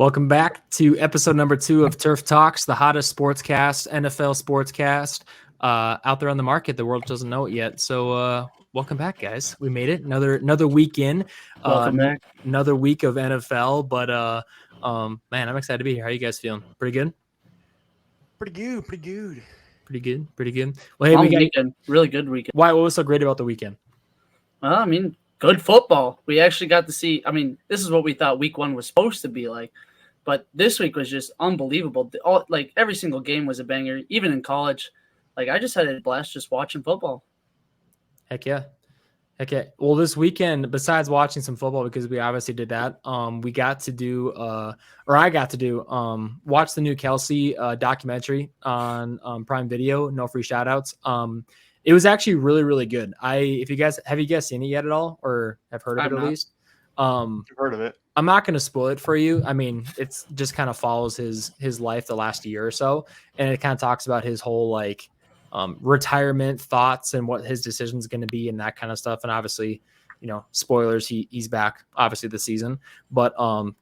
Welcome back to episode number 2 of Turf Talks, the hottest sportscast, NFL sportscast out there on the market. The world doesn't know it yet. So welcome back, guys. We made it. Another week in. Welcome back. Another week of NFL. But man, I'm excited to be here. How you guys feeling? Pretty good? Pretty good. Well, hey, Long weekend. Really good weekend. Why? What was so great about the weekend? Well, I mean, good football. We actually got to see. I mean, this is what we thought week 1 was supposed to be like. But this week was just unbelievable. Like every single game was a banger, even in college. Like I just had a blast just watching football. Heck yeah. Well, this weekend, besides watching some football, because we obviously did that, we got to do, or I got to do, watch the new Kelsey documentary on Prime Video. No free shout outs. It was actually really, really good. Have you guys seen it yet at all, or have heard of it at least? I've heard of it. I'm not going to spoil it for you. I mean, it's just kind of follows his life the last year or so, and it kind of talks about his whole like retirement thoughts and what his decision is going to be and that kind of stuff. And obviously, spoilers, he's back obviously this season, but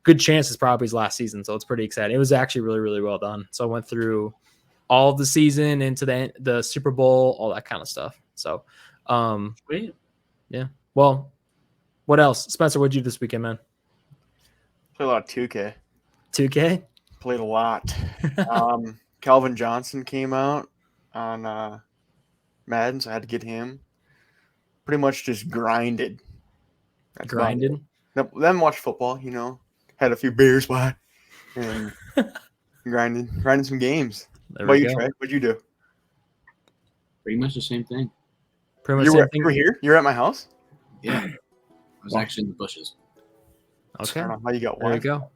good chance it's probably his last season. So it's pretty exciting. It was actually really, really well done. So I went through all of the season into the Super Bowl, all that kind of stuff. So, Sweet. Yeah. Well, what else? Spencer, what'd you do this weekend, man? Played a lot of 2K. 2K? Played a lot. Calvin Johnson came out on Madden, so I had to get him. Pretty much just grinded. Grinded? Then watched football, Had a few beers, and grinding some games. What about you, Trey? What'd you do? Pretty much the same thing. You were here? You were at my house? Yeah. I was actually in the bushes. Okay. I don't know how you got There you go.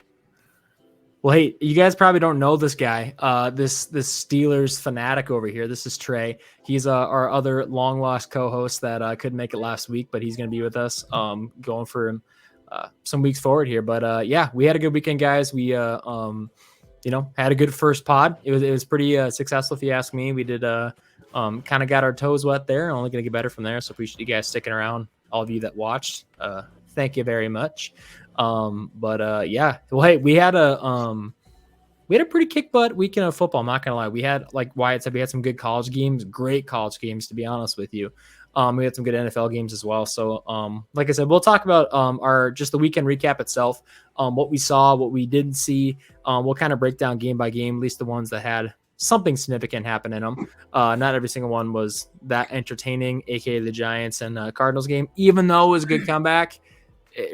Well, hey, you guys probably don't know this guy, this Steelers fanatic over here. This is Trey. He's our other long lost co-host that couldn't make it last week, but he's going to be with us going for some weeks forward here. But yeah, we had a good weekend, guys. We had a good first pod. It was pretty successful, if you ask me. We did kind of got our toes wet there. Only going to get better from there. So appreciate you guys sticking around. All of you that watched, thank you very much. Yeah. Well, hey, we had a pretty kick butt weekend of football. I'm not gonna lie. We had, like Wyatt said, we had some good college games, great college games, to be honest with you. We had some good NFL games as well. So, like I said, we'll talk about just the weekend recap itself, what we saw, what we didn't see. We'll kind of break down game by game, at least the ones that had something significant happen in them. Not every single one was that entertaining, aka the Giants and Cardinals game, even though it was a good comeback.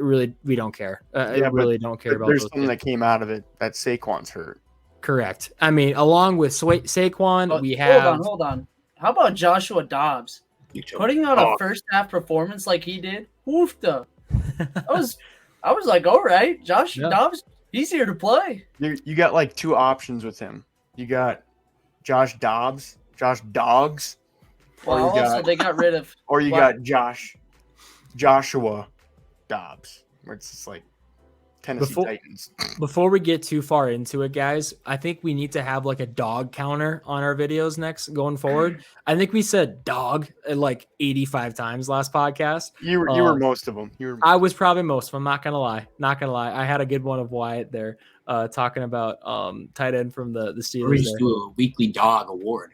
We don't care. Don't care about there's those something that came out of it that Saquon's hurt. Correct. I mean, along with Saquon, we have. Hold on. How about Joshua Dobbs putting out a first half performance like he did? Woofda. I was like, all right, Dobbs, he's here to play. You got like two options with him. You got Josh Dobbs, Josh Dogs, well, they got rid of, or you got Joshua Dobbs, where it's just like Tennessee Titans. Before we get too far into it, guys, I think we need to have like a dog counter on our videos next going forward. I think we said dog like 85 times last podcast. You were most of them. I was probably most of them. Not gonna lie. I had a good one of Wyatt there talking about tight end from the Steelers. We do a weekly dog award.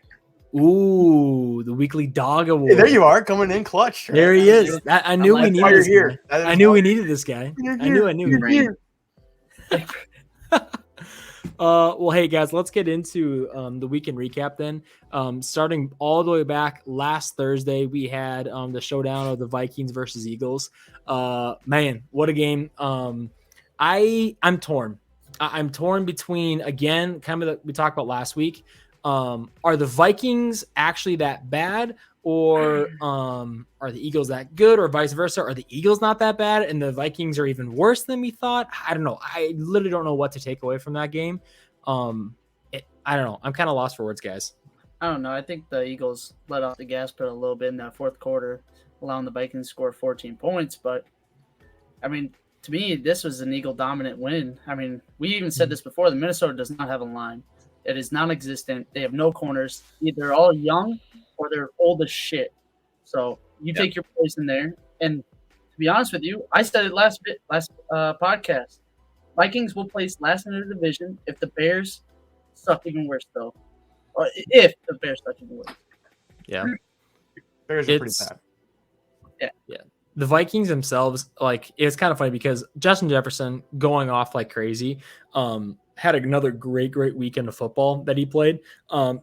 Ooh, the weekly dog award. Hey, there you are, coming in clutch. Right? There he is. I knew we needed this guy. I knew we needed this guy. I knew. You're here. Well, hey guys, let's get into the weekend recap then. Starting all the way back last Thursday, we had the showdown of the Vikings versus Eagles. Man, what a game. I'm torn. I'm torn between, again, kind of we talked about last week. Are the Vikings actually that bad, or are the Eagles that good, or vice versa? Are the Eagles not that bad and the Vikings are even worse than we thought? I don't know. I literally don't know what to take away from that game. I don't know. I'm kind of lost for words, guys. I don't know. I think the Eagles let off the gas pedal a little bit in that fourth quarter, allowing the Vikings to score 14 points. But, I mean, to me, this was an Eagle dominant win. I mean, we even said this before. The Minnesota does not have a line. It is non-existent. They have no corners. Either all young or they're old as shit. So you take your place in there. And to be honest with you, I said it last podcast. Vikings will place last in their division if the Bears suck even worse, though. Or if the Bears suck even worse. Yeah. Bears are pretty bad. The Vikings themselves, like, it's kind of funny because Justin Jefferson going off like crazy, had another great weekend of football that he played.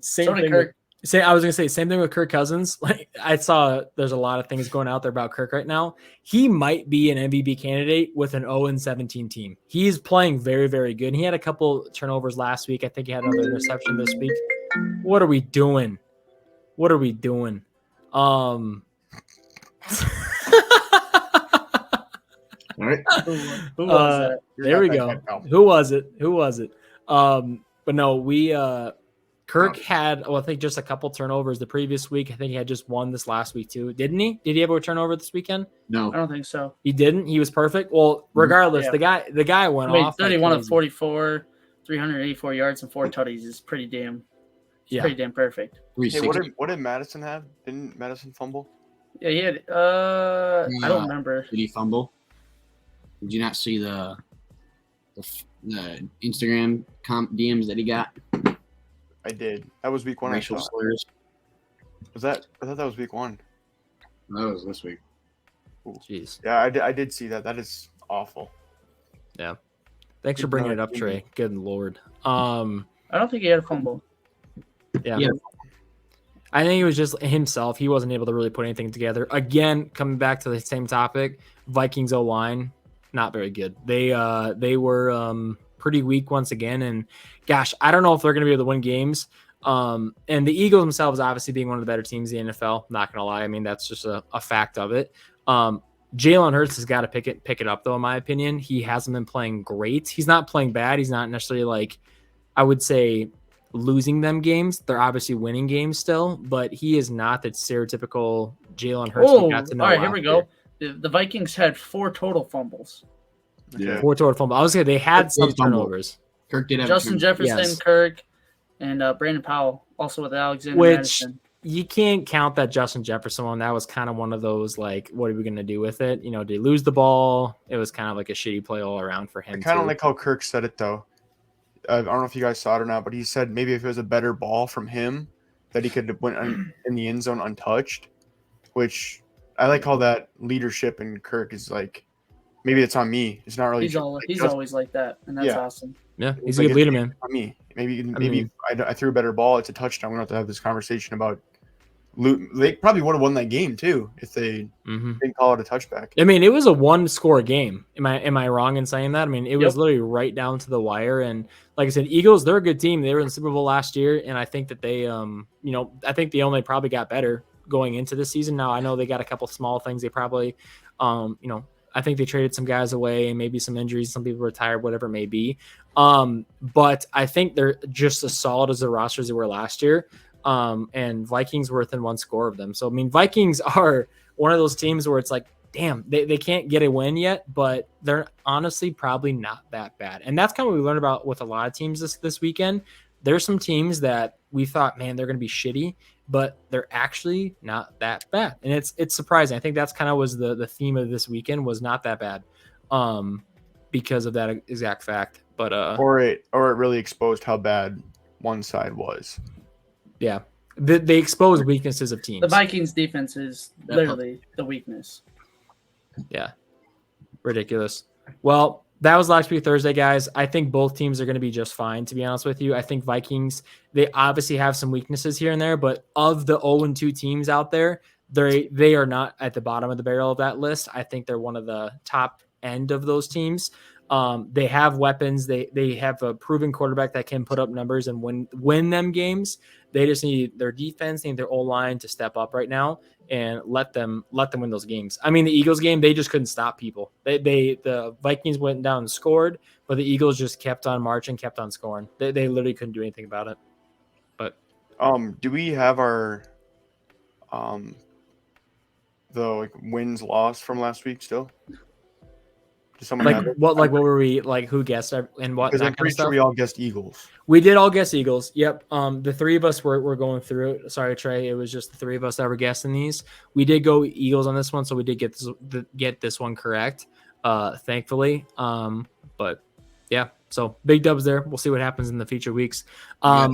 Same thing. I was gonna say same thing with Kirk Cousins. Like, I saw there's a lot of things going out there about Kirk right now. He might be an MVP candidate with an 0-17 team. He's playing very, very good. And he had a couple turnovers last week. I think he had another interception this week. What are we doing? All right. Who was that? There we go. Who was it? But no, Kirk had, I think just a couple turnovers the previous week. I think he had just one this last week too. Didn't he? Did he have a turnover this weekend? No, I don't think so. He didn't. He was perfect. Well, regardless, the guy went off. 31 of 44, 384 yards and 4 tutties is pretty damn perfect. Hey, what did Madison have? Didn't Madison fumble? Yeah, he had. I don't remember. Did he fumble? Did you not see the Instagram DMs that he got? I did. That was week 1. Racial slurs. I thought that was week 1. That was this week. Ooh. Jeez. Yeah, I did see that. That is awful. Yeah. Thanks for bringing it up, Trey. Good Lord. I don't think he had a fumble. Yeah. I think it was just himself. He wasn't able to really put anything together. Again, coming back to the same topic, Vikings O-line, not very good. They were pretty weak once again. And gosh, I don't know if they're going to be able to win games. And the Eagles themselves, obviously being one of the better teams in the NFL, not going to lie. I mean, that's just a fact of it. Jalen Hurts has got to pick it up, though, in my opinion. He hasn't been playing great. He's not playing bad. He's not necessarily like, I would say, losing them games. They're obviously winning games still, but he is not the stereotypical Jalen Hurts we got to know. All right, here we go. The Vikings had 4 total fumbles. Yeah. 4 total fumbles. I was saying they had some turnovers. Kirk did have Justin Jefferson, yes. Kirk, and Brandon Powell, also with Alexander Which Madison. You can't count that Justin Jefferson one. That was kind of one of those, like, what are we going to do with it? Did he lose the ball? It was kind of like a shitty play all around for him. I kind of like how Kirk said it, though. I don't know if you guys saw it or not, but he said maybe if it was a better ball from him, that he could went in the end zone untouched, which I like how that leadership in Kirk is like, maybe it's on me. It's not really. He's always like that, and that's awesome. Yeah, he's a good leader, man. On me. Maybe I threw a better ball. It's a touchdown. We don't have to have this conversation about. They probably would have won that game too if they didn't call it a touchback. I mean, it was a 1-score game. Am I wrong in saying that? I mean, it was literally right down to the wire. And like I said, Eagles, they're a good team. They were in the Super Bowl last year, and I think that they, I think they only probably got better going into the season. Now I know they got a couple small things. They probably, I think they traded some guys away and maybe some injuries. Some people retired, whatever it may be. But I think they're just as solid as the rosters they were last year. And Vikings were within 1 score of them. So, I mean, Vikings are one of those teams where it's like, damn, they can't get a win yet, but they're honestly probably not that bad. And that's kind of what we learned about with a lot of teams this weekend. There's some teams that we thought, man, they're going to be shitty, but they're actually not that bad. And it's surprising. I think that's kind of was the theme of this weekend, was not that bad because of that exact fact. But or it really exposed how bad one side was. Yeah, they expose weaknesses of teams. The Vikings defense is literally the weakness. Yeah, ridiculous. Well, that was last week Thursday, guys. I think both teams are going to be just fine, to be honest with you. I think Vikings, they obviously have some weaknesses here and there, but of the 0-2 teams out there, they are not at the bottom of the barrel of that list. I think they're one of the top end of those teams. They have weapons. They have a proven quarterback that can put up numbers and win them games. They just need their defense, need their O-line to step up right now and let them win those games. I mean, the Eagles game, they just couldn't stop people. The Vikings went down and scored, but the Eagles just kept on marching, kept on scoring. They literally couldn't do anything about it. But do we have our the wins loss from last week still? What were we like? Who guessed and what? Because I'm pretty sure we all guessed Eagles. We did all guess Eagles. Yep. The 3 of us were going through it. Sorry, Trey. It was just the 3 of us that were guessing these. We did go Eagles on this one, so we did get this one correct. Thankfully. But yeah, so big dubs there. We'll see what happens in the future weeks. Got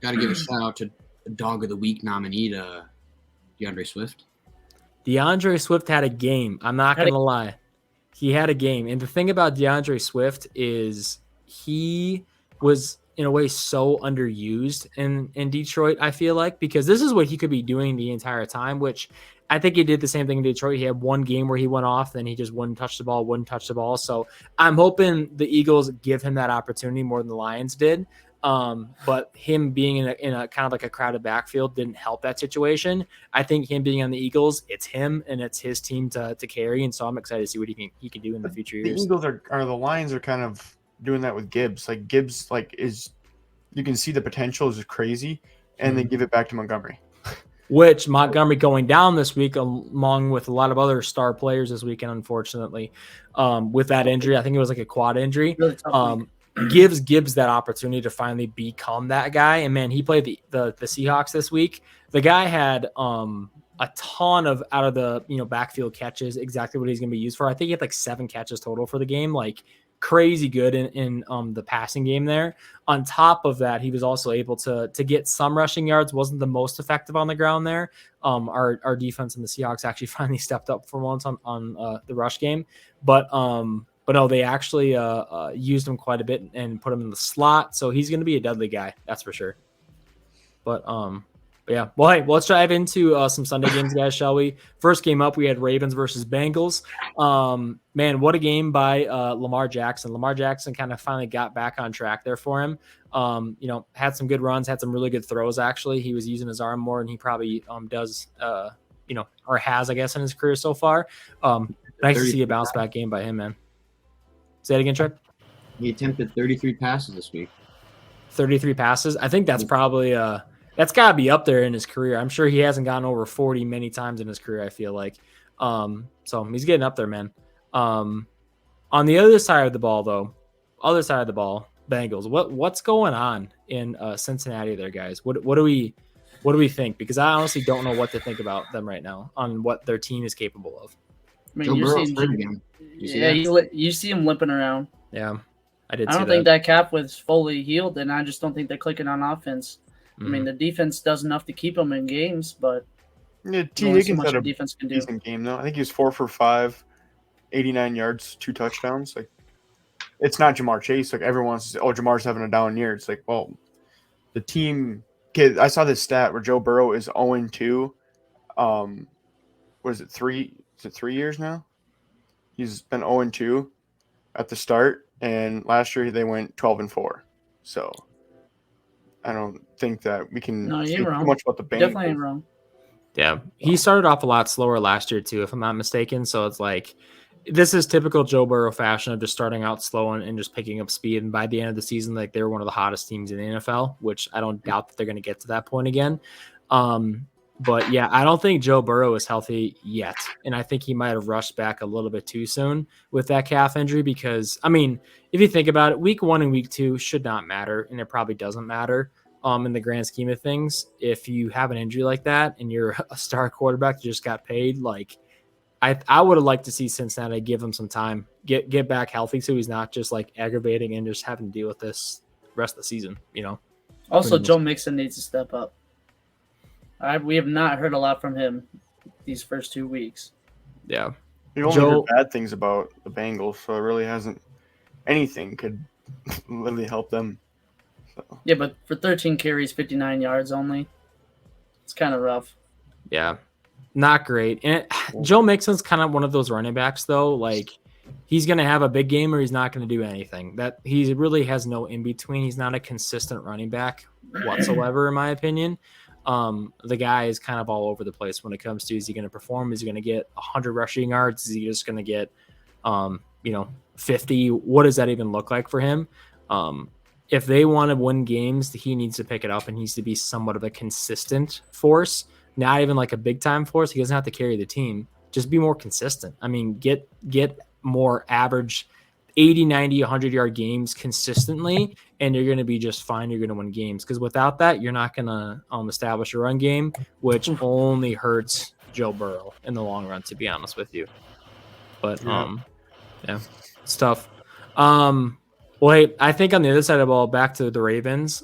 to give a shout out to the Dog of the Week nominee to DeAndre Swift. DeAndre Swift had a game. I'm not going to lie. He had a game. And the thing about DeAndre Swift is he was, in a way, so underused in Detroit, I feel like, because this is what he could be doing the entire time, which I think he did the same thing in Detroit. He had one game where he went off, then he just wouldn't touch the ball. So I'm hoping the Eagles give him that opportunity more than the Lions did. But him being in a kind of like a crowded backfield didn't help that situation. I think him being on the Eagles, it's him and it's his team to carry. And so I'm excited to see what he can do in the future years. The Eagles are the Lions are kind of doing that with Gibbs. Like Gibbs, you can see the potential is crazy, and they give it back to Montgomery. Which Montgomery going down this week, along with a lot of other star players this weekend, unfortunately, with that injury. I think it was like a quad injury. Really tough week. Gives Gibbs that opportunity to finally become that guy. And man, he played the Seahawks this week. The guy had a ton of out of the backfield catches, exactly what he's going to be used for. I think he had like 7 catches total for the game, like crazy good in the passing game there. On top of that, he was also able to get some rushing yards. Wasn't the most effective on the ground there. Our defense and the Seahawks actually finally stepped up for once on the rush game, but no, they actually used him quite a bit and put him in the slot. So he's going to be a deadly guy. That's for sure. But yeah. Well, hey, let's dive into some Sunday games, guys, shall we? First game up, we had Ravens versus Bengals. Man, what a game by Lamar Jackson. Lamar Jackson kind of finally got back on track there for him. Had some good runs, had some really good throws, actually. He was using his arm more than he probably does, or has, I guess, in his career so far. Nice to see a bounce back game by him, man. Say it again, Trey. He attempted 33 passes this week. 33 passes. I think that's probably that's got to be up there in his career. I'm sure he hasn't gotten over 40 many times in his career, I feel like. So he's getting up there, man. On the other side of the ball, Bengals. What's going on in Cincinnati there, guys? What do we think? Because I honestly don't know what to think about them right now on what their team is capable of. I mean, you see him limping around. Yeah, I don't think that calf was fully healed, and I just don't think they're clicking on offense. I mean, the defense does enough to keep them in games, but T. Higgins had a defense can do. decent game, though. I think he was 4 for 5, 89 yards, 2 touchdowns. Like, it's not Jamar Chase. Like, everyone wants to say, oh, Jamar's having a down year. It's like, well, the team – I saw this stat where Joe Burrow is 0-2. What is it, 3 – is it 3 years now? He's been 0-2 at the start, and last year they went 12-4. So I don't think that we can say too much about the Bengals. Definitely ain't wrong. Yeah, he started off a lot slower last year too, if I'm not mistaken. So it's like this is typical Joe Burrow fashion of just starting out slow and just picking up speed. And by the end of the season, like they were one of the hottest teams in the NFL, which I don't doubt that they're going to get to that point again. But yeah, I don't think Joe Burrow is healthy yet. And I think he might have rushed back a little bit too soon with that calf injury because, I mean, if you think about it, week 1 and week 2 should not matter. And it probably doesn't matter in the grand scheme of things. If you have an injury like that and you're a star quarterback that just got paid, like I would have liked to see Cincinnati give him some time, get back healthy so he's not just like aggravating and just having to deal with this rest of the season, Also, Joe Mixon needs to step up. We have not heard a lot from him these first 2 weeks. Yeah. We've only heard bad things about the Bengals, so it really hasn't – anything could really help them. So. Yeah, but for 13 carries, 59 yards only, it's kind of rough. Yeah, not great. And Joe Mixon's kind of one of those running backs, though. Like, he's going to have a big game or he's not going to do anything. That he really has no in-between. He's not a consistent running back whatsoever, in my opinion. The guy is kind of all over the place when it comes to, is he going to perform? Is he going to get 100 rushing yards? Is he just going to get, 50? What does that even look like for him? If they want to win games, he needs to pick it up and needs to be somewhat of a consistent force, not even like a big time force. He doesn't have to carry the team. Just be more consistent. I mean, get more average 80, 90, 100-yard games consistently, and you're going to be just fine. You're going to win games because without that, you're not going to establish a run game, which only hurts Joe Burrow in the long run, to be honest with you. But, yeah, it's tough. Well, Well, hey, I think on the other side of the ball, back to the Ravens,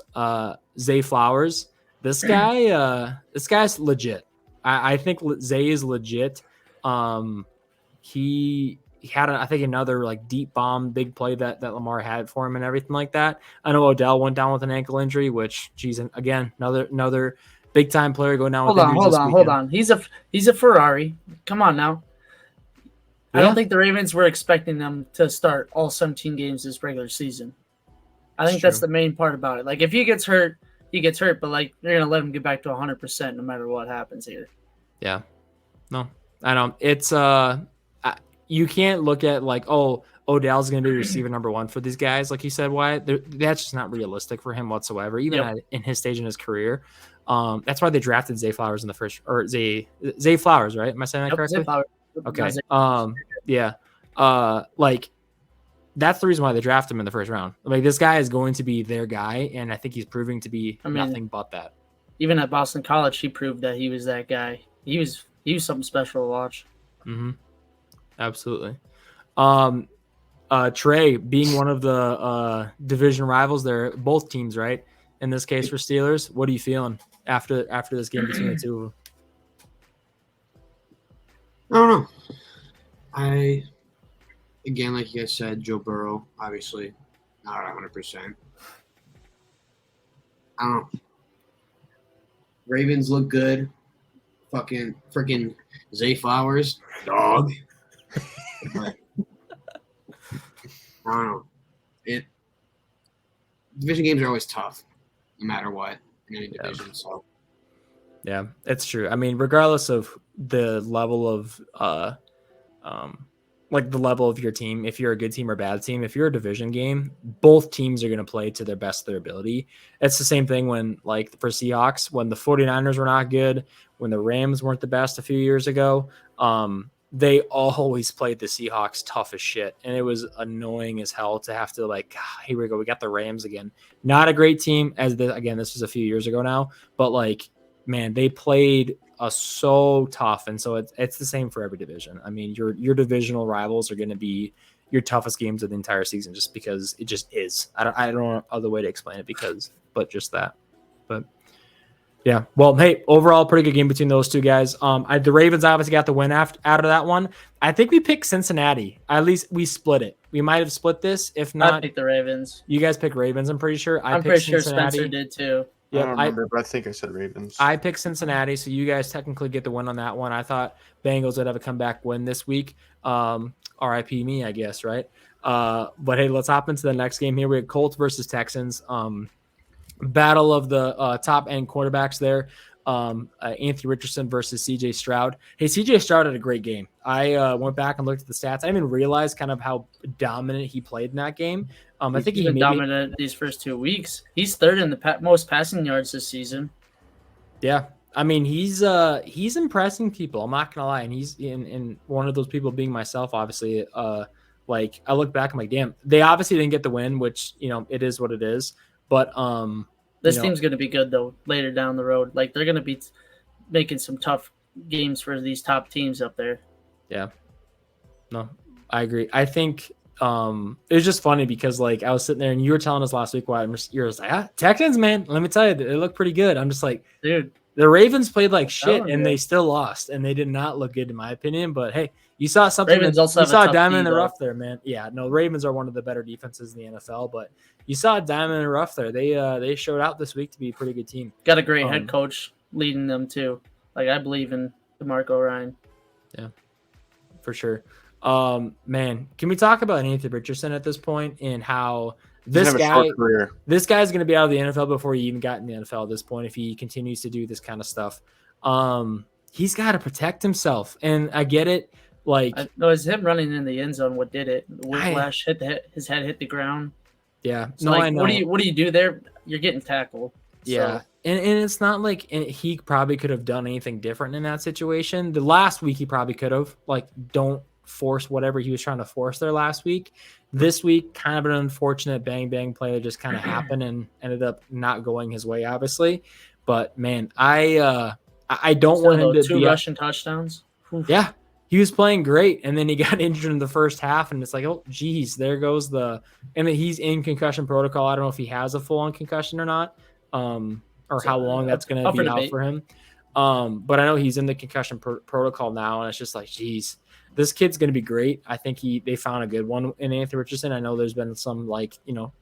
Zay Flowers. This guy's legit. I think Zay is legit. He had, I think, another like deep bomb, big play that Lamar had for him and everything like that. I know Odell went down with an ankle injury, which, geez, again, another big time player going down with injuries this weekend. Hold on. He's a Ferrari. Come on now. I don't think the Ravens were expecting them to start all 17 games this regular season. I think that's the main part about it. Like, if he gets hurt, he gets hurt, but like you're gonna let him get back to 100% no matter what happens here. Yeah, no, I don't. It's you can't look at like, oh, Odell's gonna be receiver number one for these guys, like you said. Why? That's just not realistic for him whatsoever, even in his stage in his career. That's why they drafted Zay Flowers in the first, or Zay Flowers, right? Am I saying that correctly? Zay Flowers. Okay. Yeah. Like, that's the reason why they drafted him in the first round. Like, this guy is going to be their guy, and I think he's proving to be nothing but that. Even at Boston College, he proved that he was that guy. He was something special to watch. Mm-hmm. Absolutely. Trey, being one of the division rivals, they're both teams, right? In this case for Steelers, what are you feeling after this game between the two of them? I don't know. Again, like you guys said, Joe Burrow, obviously not 100%. I don't know. Ravens look good. Freaking Zay Flowers, dog. But, I don't know. Division games are always tough, no matter what, in any division. So. Yeah, it's true. I mean, regardless of the level of like the level of your team, if you're a good team or bad team, if you're a division game, both teams are going to play to their best of their ability. It's the same thing when, like, for Seahawks, when the 49ers were not good, when the Rams weren't the best a few years ago, they always played the Seahawks tough as shit. And it was annoying as hell to have to, like, here we go, we got the Rams again. Not a great team, again, this was a few years ago now, but, like, man, they played so tough, and so it's the same for every division. I mean, your divisional rivals are going to be your toughest games of the entire season, just because it just is. I don't know other way to explain it but just that. But yeah, well, hey, overall, pretty good game between those two guys. The Ravens obviously got the win out of that one. I think we picked Cincinnati. At least we split it. We might have split this. If not, I picked the Ravens. You guys picked Ravens. I'm pretty sure. I'm pretty sure Spencer did too. Yeah, I don't remember, but I think I said Ravens. I picked Cincinnati, so you guys technically get the win on that one. I thought Bengals would have a comeback win this week. RIP me, I guess, right? But hey, let's hop into the next game here. We have Colts versus Texans. Battle of the top end quarterbacks there. Anthony Richardson versus CJ Stroud. Hey, CJ Stroud had a great game. I went back and looked at the stats. I didn't even realize kind of how dominant he played in that game. I think he's been dominant these first 2 weeks. He's third in the most passing yards this season. Yeah, I mean, he's impressing people. I'm not gonna lie, and he's in one of those people, being myself, obviously. Like, I look back, I'm like, damn, they obviously didn't get the win, which, it is what it is. But this team's gonna be good though later down the road. Like, they're gonna be making some tough games for these top teams up there. Yeah, no, I agree. I think. It was just funny because, like, I was sitting there and you were telling us last week why you're just like, Texans, man, let me tell you, they look pretty good. I'm just like, dude, the Ravens played like shit and they still lost, and they did not look good in my opinion. But hey, you saw something. You saw a diamond in the rough there, man. Yeah, no, Ravens are one of the better defenses in the NFL, but you saw a diamond in the rough there. They showed out this week to be a pretty good team. Got a great head coach leading them too. Like, I believe in DeMarco Ryan. Yeah, for sure. Man, can we talk about Anthony Richardson at this point and how this guy's going to be out of the NFL before he even got in the NFL at this point if he continues to do this kind of stuff? He's got to protect himself, and I get it. Like, no, it's him running in the end zone. What did it? Whiplash his head hit the ground. Yeah, so no, like, I know. What do you do there? You're getting tackled. Yeah. So. And it's not like he probably could have done anything different in that situation. The last week he probably could have, like, don't force whatever he was trying to force there last week. This week, kind of an unfortunate bang play that just kind of happened and ended up not going his way, obviously. But man, I don't want him to 2 rushing touchdowns. Yeah, he was playing great, and then he got injured in the first half, and it's like, oh, geez, there goes and then he's in concussion protocol. I don't know if he has a full-on concussion or not, or how long that's going to be out for him. But I know he's in the concussion protocol now, and it's just like, geez, this kid's going to be great. I think they found a good one in Anthony Richardson. I know there's been some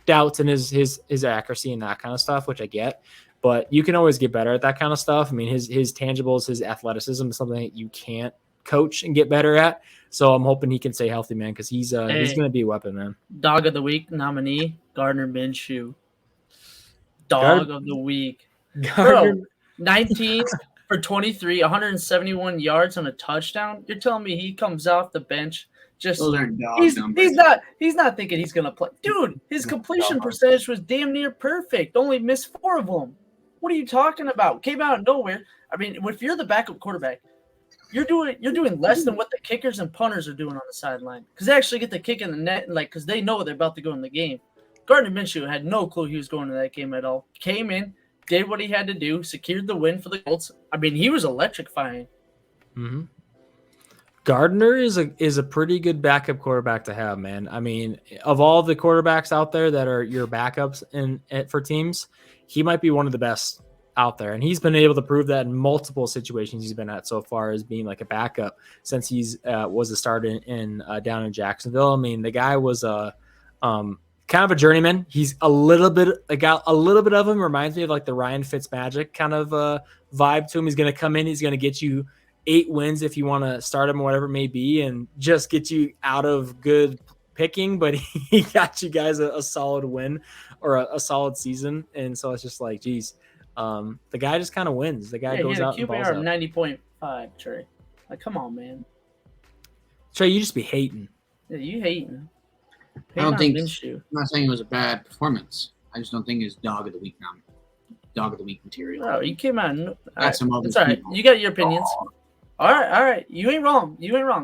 doubts in his accuracy and that kind of stuff, which I get, but you can always get better at that kind of stuff. I mean, his tangibles, his athleticism is something that you can't coach and get better at. So I'm hoping he can stay healthy, man, because he's going to be a weapon, man. Dog of the week nominee, Gardner Minshew. Dog of the week. Bro, 19 for 23, 171 yards on a touchdown. You're telling me he comes off the bench just Those aren't dog he's numbers. not thinking he's gonna play. Dude, his completion percentage was damn near perfect. Only missed 4 of them. What are you talking about? Came out of nowhere. I mean, if you're the backup quarterback, you're doing less than what the kickers and punters are doing on the sideline, because they actually get the kick in the net, and because they know they're about to go in the game. Gardner Minshew had no clue he was going to that game at all. Came in, did what he had to do, secured the win for the Colts. I mean, he was electrifying. Mm-hmm. Gardner is a pretty good backup quarterback to have, man. I mean, of all the quarterbacks out there that are your backups for teams, he might be one of the best out there, and he's been able to prove that in multiple situations he's been at so far as being like a backup since he's was a starter in down in Jacksonville. I mean, the guy was kind of a journeyman. He's got a little bit of him. Reminds me of like the Ryan Fitzmagic kind of vibe to him. He's going to come in. He's going to get you 8 wins if you want to start him or whatever it may be, and just get you out of good picking. But he got you guys a solid win or a solid season. And so it's just like, geez, the guy just kind of wins. The guy goes out and balls QBR out. 90.5, Trey. Like, come on, man. Trey, you just be hating. Yeah, you hating. I don't think. Minshew. I'm not saying it was a bad performance. I just don't think it's dog of the week material. Bro, you came out. That's some other it's all right. people. You got your opinions. All right. You ain't wrong.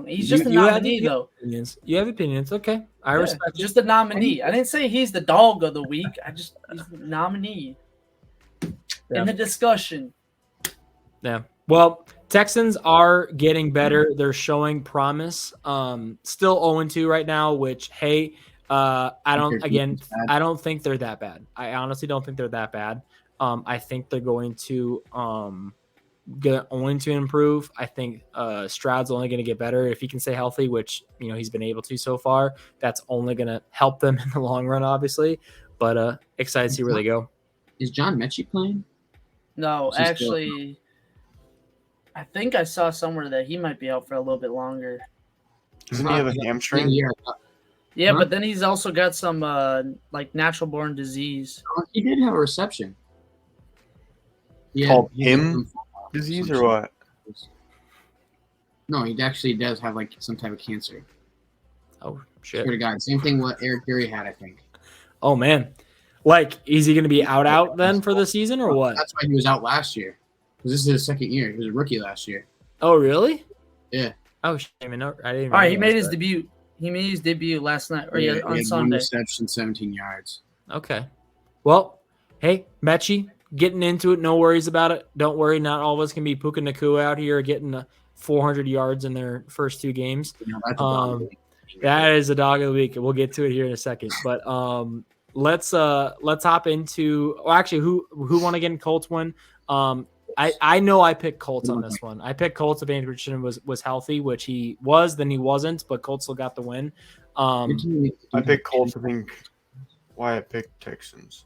He's just a nominee, though. You have opinions. Okay. I respect just a nominee. I didn't say he's the dog of the week. He's the nominee in the discussion. Yeah. Well, Texans are getting better. They're showing promise. Still 0-2 right now, which, hey, I don't think they're that bad. I honestly don't think they're that bad. I think they're going to improve. I think Stroud's only going to get better if he can stay healthy, which he's been able to so far. That's only going to help them in the long run, obviously. But excited to see where they go. Is John Mechie playing? No, actually, I think I saw somewhere that he might be out for a little bit longer. Doesn't he have a hamstring? Yeah, but then he's also got some natural born disease. He did have a reception. Called him disease or what? No, he actually does have like some type of cancer. Oh shit! Swear to God, same thing what Eric Berry had, I think. Oh man, like is he going to be out then for the season or what? That's why he was out last year. Because this is his second year. He was a rookie last year. Oh really? Yeah. Oh shit! I didn't. All right, he made his debut. He made his debut last night or on he had Sunday. 1 reception, 17 yards. Okay. Well, hey, Mechie, getting into it. No worries about it. Don't worry. Not all of us can be Puka Nacua out here getting 400 yards in their first 2 games. That's a dog of the week. That is a dog of the week. We'll get to it here in a second. But let's hop into. Well, actually, who won again? Colts win. I know I picked Colts on this one. I picked Colts if Anthony Richardson was healthy, which he was. Then he wasn't, but Colts still got the win. I picked Colts. I think why I picked Texans.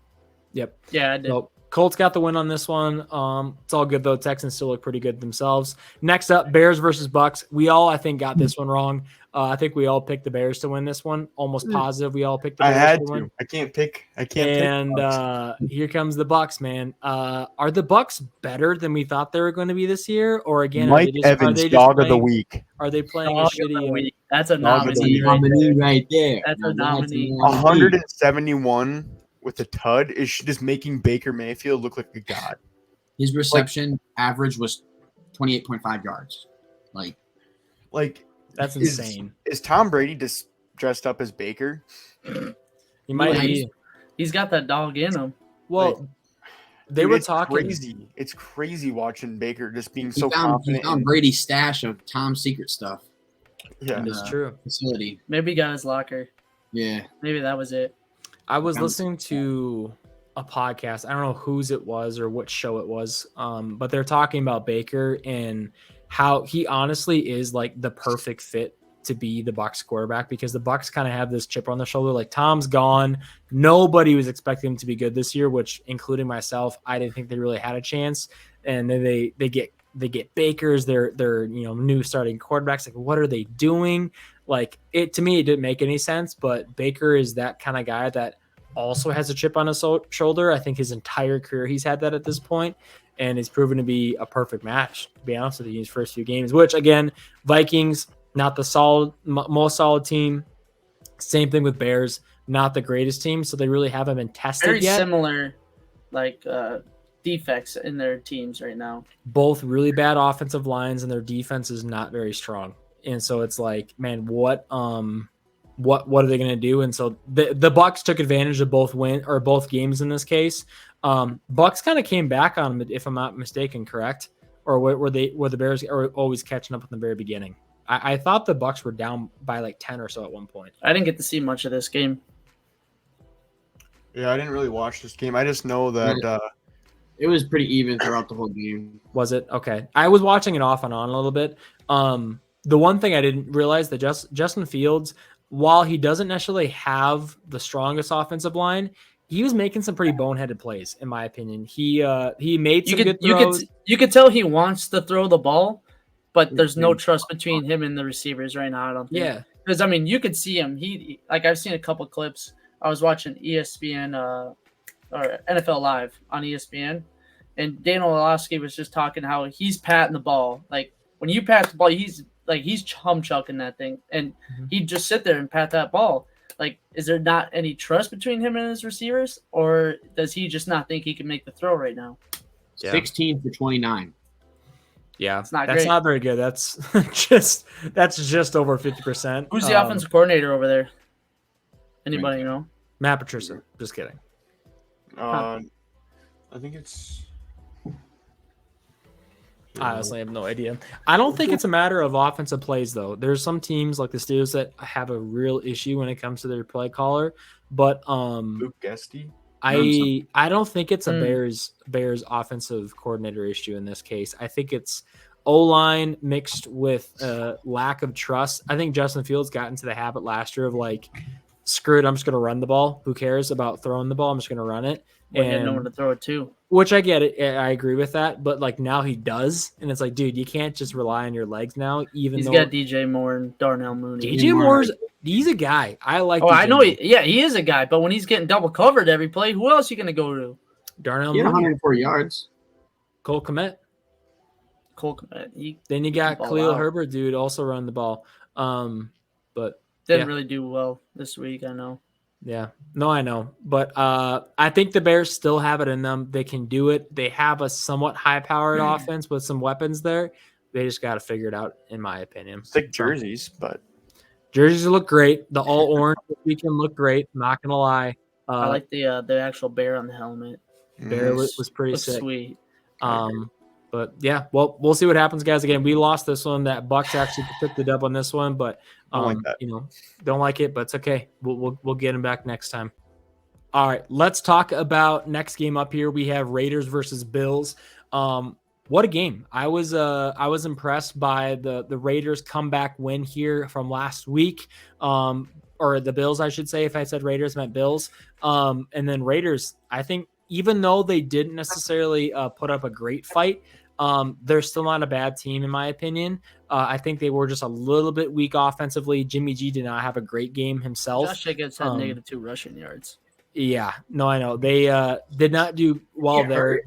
Yep. Yeah, I did. So, Colts got the win on this one. It's all good though. Texans still look pretty good themselves. Next up, Bears versus Bucks. We all, I think, got this one wrong. I think we all picked the Bears to win this one. Almost positive we all picked the Bears I had to win. I can't pick. And here comes the Bucks, man. Are the Bucks better than we thought they were going to be this year? Or again, Mike Evans, dog of the week. Are they playing Dog a of the shitty week. That's a Dog of the nominee week. right there. right there. That's a nominee. 171 with a tud is just making Baker Mayfield look like a god. His reception average was 28.5 yards. Like That's insane. Is Tom Brady just dressed up as Baker? He might be. He's got that dog in him. Well, they were it's talking. Crazy. It's crazy watching Baker just being he so found confident. Brady's stash of Tom's secret stuff. Yeah. That is true. Facility. Maybe he got his locker. Yeah. Maybe that was it. I was Sounds- listening to a podcast. I don't know whose it was or what show it was, but they're talking about Baker and how he honestly is like the perfect fit to be the Bucs quarterback, because the Bucs kind of have this chip on their shoulder. Like, Tom's gone. Nobody was expecting him to be good this year, which, including myself, I didn't think they really had a chance. And then they get Baker's their new starting quarterbacks. Like, what are they doing? Like, to me, it didn't make any sense. But Baker is that kind of guy that also has a chip on his shoulder. I think his entire career he's had that at this point, and it's proven to be a perfect match, to be honest with you, his first few games, which, again, Vikings, not the most solid team. Same thing with Bears, not the greatest team, so they really haven't been tested Very yet. similar, like defects in their teams right now. Both really bad offensive lines, and their defense is not very strong. And so it's like, man, what are they going to do? And so the Bucs took advantage of both games in this case. Bucs kind of came back on them, if I'm not mistaken, correct? Or were the Bears always catching up in the very beginning? I thought the Bucs were down by like 10 or so at one point. I didn't get to see much of this game. Yeah, I didn't really watch this game. I just know that It was pretty even throughout the whole game. Was it? Okay. I was watching it off and on a little bit. The one thing I didn't realize that Justin Fields, while he doesn't necessarily have the strongest offensive line, he was making some pretty boneheaded plays, in my opinion. He made some good throws. You could tell he wants to throw the ball, but there's no trust between him and the receivers right now, I don't think. Yeah. Because, I mean, you could see him. I've seen a couple clips. I was watching ESPN or NFL Live on ESPN, and Daniel Orlovsky was just talking how he's patting the ball. Like, when you pat the ball, he's chum chucking that thing, and he'd just sit there and pat that ball. Like, is there not any trust between him and his receivers, or does he just not think he can make the throw right now? Yeah. 16 for 29. Yeah, It's not that's great. not very good. That's just over 50%. Who's the offensive coordinator over there? Anybody know? Matt Patricia. Just kidding. I think it's. I honestly have no idea. I don't think it's a matter of offensive plays, though. There's some teams like the Steelers that have a real issue when it comes to their play caller, but Luke Gesty. I don't think it's a Bears offensive coordinator issue in this case. I think it's O-line mixed with lack of trust. I think Justin Fields got into the habit last year of like, screw it, I'm just going to run the ball. Who cares about throwing the ball? I'm just going to run it. Well, he had no one to throw it to. Which I get it. I agree with that. But like now he does. And it's like, dude, you can't just rely on your legs now. He's got DJ Moore and Darnell Mooney. DJ Moore's he's a guy. I like. Oh, DJ I know. Moore. He is a guy. But when he's getting double covered every play, who else are you going to go to? Darnell He had Mooney, 104 yards. Cole Kmet. Then you got Khalil Herbert, dude, also run the ball. But didn't really do well this week. I know. Yeah, no, I know, but I think the Bears still have it in them. They can do it. They have a somewhat high-powered offense with some weapons there. They just got to figure it out, in my opinion. Thick jerseys, but jerseys look great. The all orange weekend look great. Not gonna lie. I like the actual bear on the helmet. Bear was pretty looks sick. Sweet. But yeah, well, we'll see what happens, guys. Again, we lost this one. That Bucs actually took the dub on this one, but don't like it, but it's okay. We'll get him back next time. All right, let's talk about next game up here. We have Raiders versus Bills. What a game! I was impressed by the Raiders comeback win here from last week, or the Bills, I should say. If I said Raiders, I meant Bills. And then Raiders, I think, even though they didn't necessarily put up a great fight, they're still not a bad team, in my opinion. I think they were just a little bit weak offensively. Jimmy G did not have a great game himself. Josh Jacobs had -2 rushing yards. Yeah, no, I know. They did not do well there.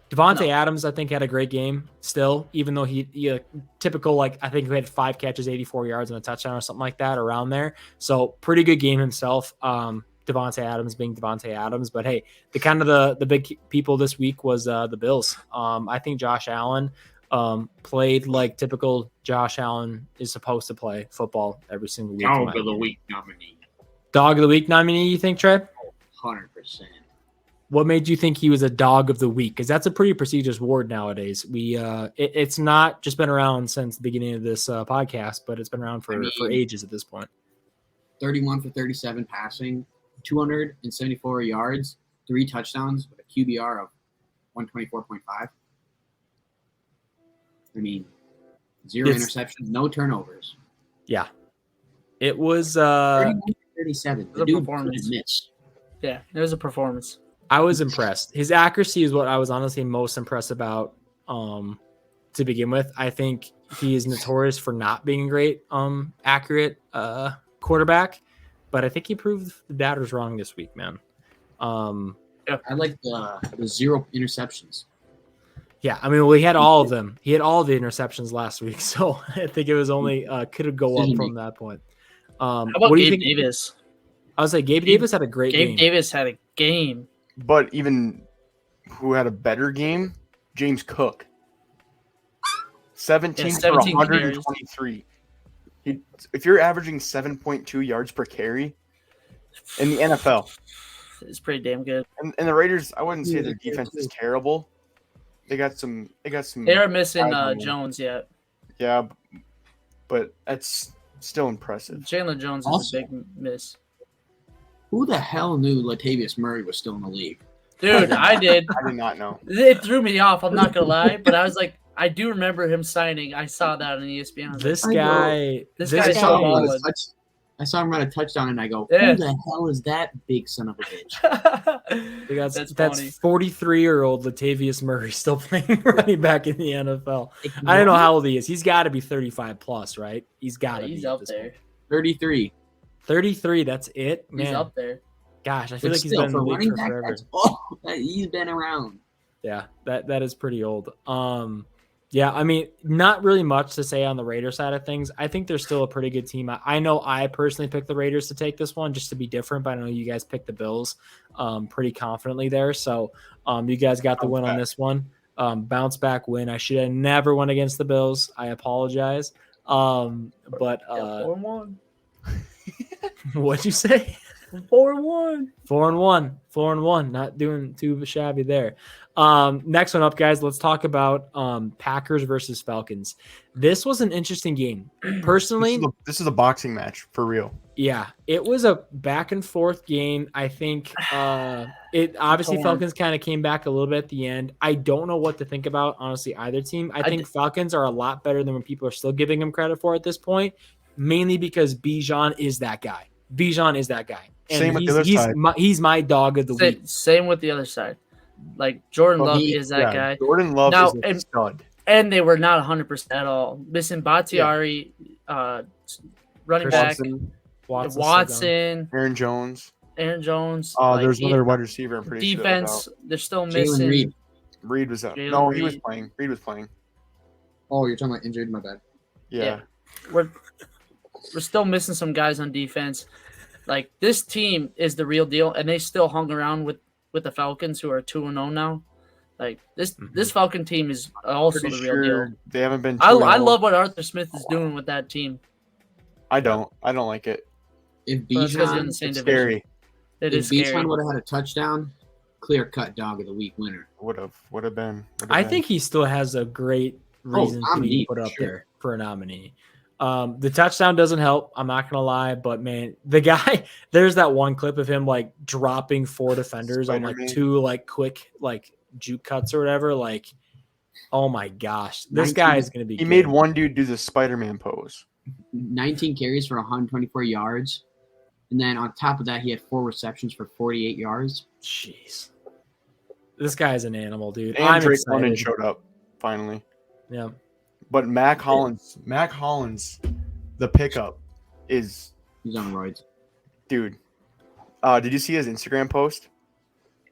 Devontae Adams, I think, had a great game still, even though he typical, like, I think he had 5 catches, 84 yards, and a touchdown or something like that around there. So pretty good game himself. Devontae Adams being Devontae Adams, but hey, the big people this week was the Bills. I think Josh Allen played like typical Josh Allen is supposed to play football every single week. Dog of the week nominee. Dog of the week nominee, you think, Trey? 100%. what made you think he was a dog of the week? Because that's a pretty prestigious award nowadays. It's not just been around since the beginning of this podcast, but it's been around for ages at this point. 31 for 37 passing, 274 yards, 3 touchdowns with a QBR of 124.5. I mean, 0 interceptions, no turnovers. Yeah. It was 31 for 37. The dude performance. couldn't miss. Yeah, it was a performance. I was impressed. His accuracy is what I was honestly most impressed about to begin with. I think he is notorious for not being a great accurate quarterback, but I think he proved the doubters wrong this week, man. Yeah. I like the 0 interceptions. Yeah, I mean, well, he had all of them. He had all the interceptions last week, so I think it was only could go up from that point. How about what do you Gabe think? Davis? I would say Gabe Davis had a great game. Gabe Davis had a game. But even who had a better game? James Cook. 17 for 123. If you're averaging 7.2 yards per carry in the NFL, it's pretty damn good. and the Raiders, I wouldn't say their defense is terrible. They got some. They're missing Jones yet. Yeah, but that's still impressive. Jalen Jones is Also, a big miss. Who the hell knew Latavius Murray was still in the league? Dude, I did. I did not know. It threw me off. I'm not gonna lie, but I was like, I do remember him signing. I saw that on ESPN. I was This like, guy, This this guy's guy, so solid. I saw him run a touchdown, and I go, Yeah. "Who the hell is that big son of a bitch?" that's funny. 43-year-old Latavius Murray still playing running back in the NFL. I don't know how old he is. He's got to be 35 plus, right? He's got to be. He's up there. 33. 33. That's it, man. He's up there. Gosh, I feel But like he's still, been in the for league running for back, forever. he's been around. Yeah, that is pretty old. Yeah, I mean, not really much to say on the Raiders side of things. I think they're still a pretty good team. I know I personally picked the Raiders to take this one just to be different, but I know you guys picked the Bills pretty confidently there. So you guys got the win on this one. Bounce back win. I should have never went against the Bills. I apologize. But 4-1. what'd you say? 4-1. 4-1. 4-1. Not doing too shabby there. Next one up, guys. Let's talk about Packers versus Falcons. This was an interesting game. Personally, this is a boxing match for real. yeah, it was a back and forth game. I think it obviously Falcons kind of came back a little bit at the end. I don't know what to think about, honestly, either team. I think Falcons are a lot better than what people are still giving them credit for at this point, mainly because Bijan is that guy. Bijan is that guy. And Same with the other side. He's my dog of the week. Same with the other side. Like Jordan Love is that guy. Jordan Love Now, is a stud. And they were not 100% at all. Missing Bakhtiari, running back, Watson, Aaron Jones. Like, there's another wide receiver. I'm pretty defense, sure. they're still missing. Reed was out. Jalen No, he Reed. was playing. Reed was playing. Oh, you're talking about injured? My bad. Yeah. We're still missing some guys on defense. Like, this team is the real deal, and they still hung around with the Falcons, who are 2-0 now. Like, this Falcon team is also Pretty the sure real deal. they haven't been. I 2-0. love what Arthur Smith is doing with that team. I don't like it. If But it's 'cause they're in the Bijan same It's division. scary. It is Bijan scary. would have had a touchdown, clear-cut dog of the week winner. Would have been. I think he still has a great reason to be nominee, put up sure. there for a nominee. The touchdown doesn't help. I'm not gonna lie, but man, the guy, there's that one clip of him like dropping 4 defenders on like Spider-Man. 2 like quick like juke cuts or whatever. Like, oh my gosh, this 19 guy is gonna be. He good. made one dude do the Spider-Man pose. 19 carries for 124 yards. And then on top of that, he had 4 receptions for 48 yards. Jeez, this guy's an animal, dude. And I'm Drake London excited. showed up finally. Yeah, But Mac Hollins, the pickup is He's on roids. dude. Did you see his Instagram post?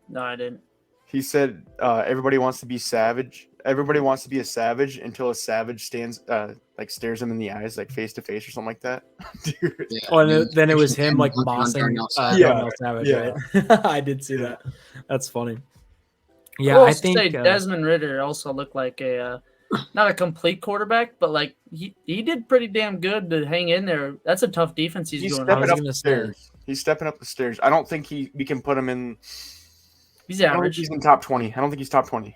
No, I didn't. He said everybody wants to be savage. Everybody wants to be a savage until a savage stares him in the eyes, like face to face or something like that. Dude. Yeah, oh, and then it was him like Hunter on bossing Darnell Savage. Darnell Savage, right? I did see that. That's funny. Yeah, will I also think say Desmond Ridder also looked like a not a complete quarterback, but like he did pretty damn good to hang in there. That's a tough defense he's going stepping on. up the stairs. He's stepping up the stairs. I don't think we can put him in. He's I don't think average. he's in top 20. I don't think he's top 20.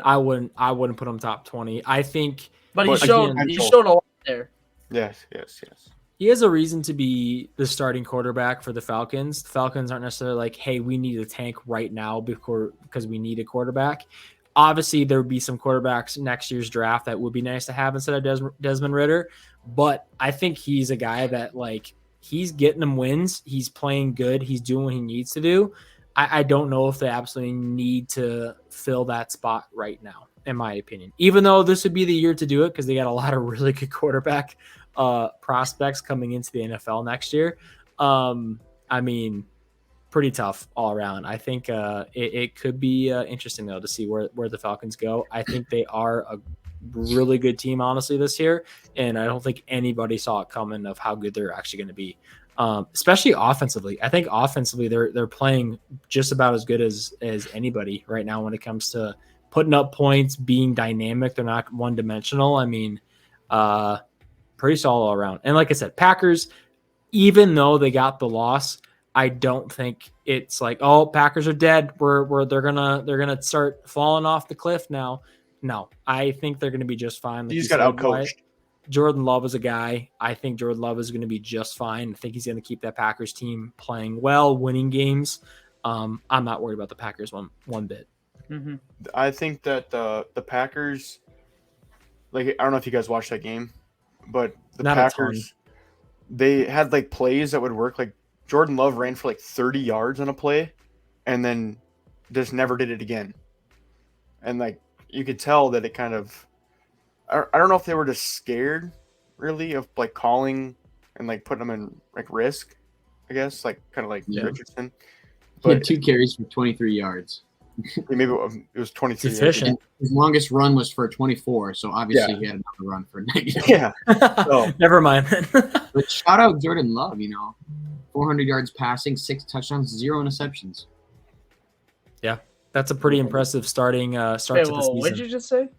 I wouldn't put him top 20. I think But he But showed again- he showed a lot there. Yes. he has a reason to be the starting quarterback for the Falcons. The Falcons aren't necessarily like, hey, we need a tank right now because we need a quarterback. Obviously, there would be some quarterbacks next year's draft that would be nice to have instead of Desmond Ridder. But I think he's a guy that, like, he's getting them wins. He's playing good. He's doing what he needs to do. I don't know if they absolutely need to fill that spot right now, in my opinion. Even though this would be the year to do it because they got a lot of really good quarterback prospects coming into the NFL next year. I mean, pretty tough all around. I think it could be interesting, though, to see where the Falcons go. I think they are a really good team, honestly, this year. And I don't think anybody saw it coming of how good they're actually going to be. Especially offensively. I think offensively they're playing just about as good as anybody right now when it comes to putting up points, being dynamic. They're not one-dimensional. I mean, pretty solid all around. And like I said, Packers, even though they got the loss, I don't think it's like, oh, Packers are dead. They're gonna start falling off the cliff now. No, I think they're gonna be just fine. Like He just got outcoached. Jordan Love is a guy. I think Jordan Love is going to be just fine. I think he's going to keep that Packers team playing well, winning games. I'm not worried about the Packers one bit. Mm-hmm. I think that the Packers, like, I don't know if you guys watched that game, but the Not a ton. Packers, they had like plays that would work. Like Jordan Love ran for like 30 yards on a play and then just never did it again. And like you could tell that it kind of, I don't know if they were just scared really of like calling and like putting them in like risk, I guess, like kind of like Richardson. He had But 2 carries for 23 yards. maybe it was 23. It's efficient. His longest run was for 24, so obviously he had another run for 90. Yeah. Never mind. But shout out Jordan Love, 400 yards passing, 6 touchdowns, 0 interceptions. Yeah, that's a pretty impressive starting start to the season. What did you just say?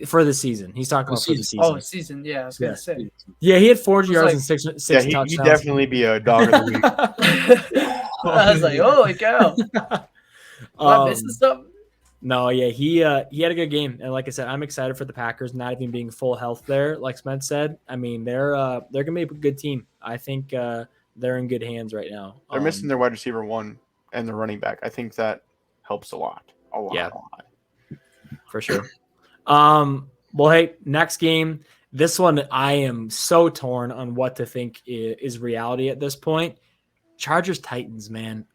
For the season. He's talking about for the season. Oh, season. Yeah, I was gonna say. Yeah, he had 400 was yards like- and six Yeah, touchdowns. he'd definitely be a dog of the week. I was like, holy cow! Am I missing something? No, yeah, he had a good game, and like I said, I'm excited for the Packers not even being full health there. Like Spence said, I mean they're gonna be a good team. I think they're in good hands right now. They're missing their wide receiver 1 and their running back. I think that helps a lot. Yeah. A lot. For sure. Well, hey, next game. This one I am so torn on what to think is reality at this point. Chargers Titans, man.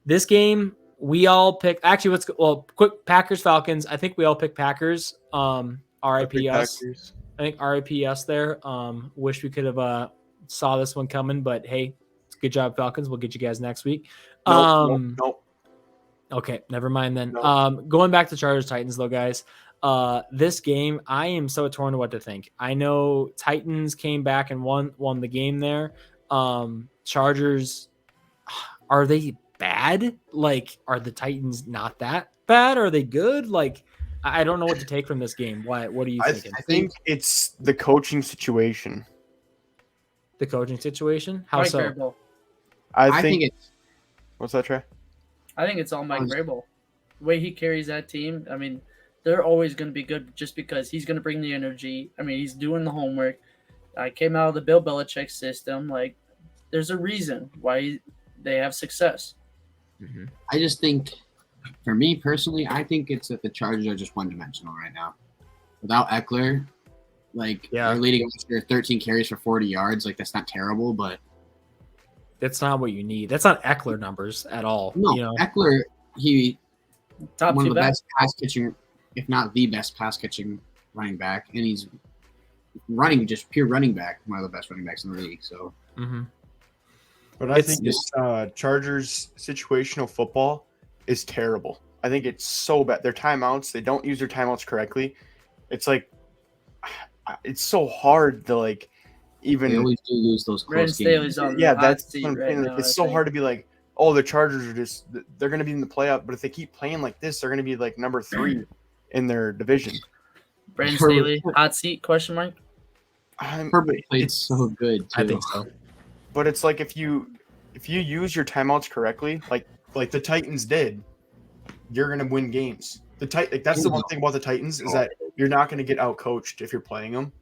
This game we all pick. Actually, quick Packers Falcons. I think we all pick Packers. RIP us. Packers. I think RIP us there. Wish we could have saw this one coming, but hey, it's good job Falcons. We'll get you guys next week. Nope. Okay, never mind then. Nope. Going back to Chargers Titans though, guys. This game, I am so torn to what to think. I know Titans came back and won the game there. Chargers, are they bad? Like, are the Titans not that bad? Are they good? Like, I don't know what to take from this game. What are you thinking? I think it's the coaching situation. The coaching situation? How Mike so? Vrabel. I think it's what's that, Trey? I think it's all Mike Vrabel. The way he carries that team, I mean, they're always going to be good just because he's going to bring the energy. I mean, he's doing the homework. I came out of the Bill Belichick system. Like, there's a reason why they have success. Mm-hmm. I just think, for me personally, I think it's that the Chargers are just one-dimensional right now. Without Eckler, they're leading after 13 carries for 40 yards. Like, that's not terrible, but That's not what you need. That's not Eckler numbers at all. no, Eckler, he Top one two of the back. best pass catching, if not the best pass catching running back, and he's running just pure running back, one of the best running backs in the league. So, But I think this Chargers situational football is terrible. I think it's so bad. Their timeouts, they don't use their timeouts correctly. It's like it's so hard to like even. they always do lose those Brandon close games. Staley's on Yeah, the hot that's seat what I'm right saying. now, It's I so think. hard to be like, oh, the Chargers are they're going to be in the playoff, but if they keep playing like this, they're going to be like number 3 in their division. Brandon Herbert- Staley, hot seat, question mark? Herbert played so good too. I think so. But it's like if you use your timeouts correctly, like like the Titans did, you're gonna win games. That's the one thing about the Titans is that you're not gonna get out coached if you're playing them.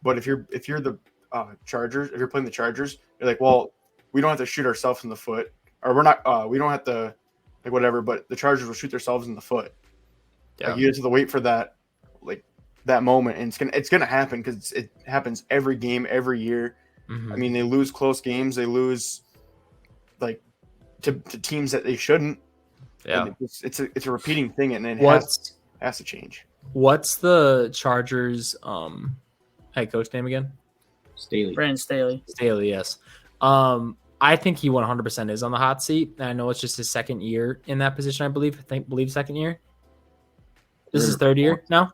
But if you're the Chargers, if you're playing the Chargers, you're like, well, we don't have to shoot ourselves in the foot, or we're not. We don't have to whatever. But the Chargers will shoot themselves in the foot. Yeah. Like, you have to wait for that that moment, and it's gonna happen because it happens every game, every year. Mm-hmm. I mean, they lose close games. They lose to teams that they shouldn't. Yeah, it's a repeating thing, and it has to change. What's the Chargers head coach name again? Brandon Staley. Staley, yes. I think he 100% is on the hot seat. And I know it's just his second year in that position, I believe. Second year. This is third year now?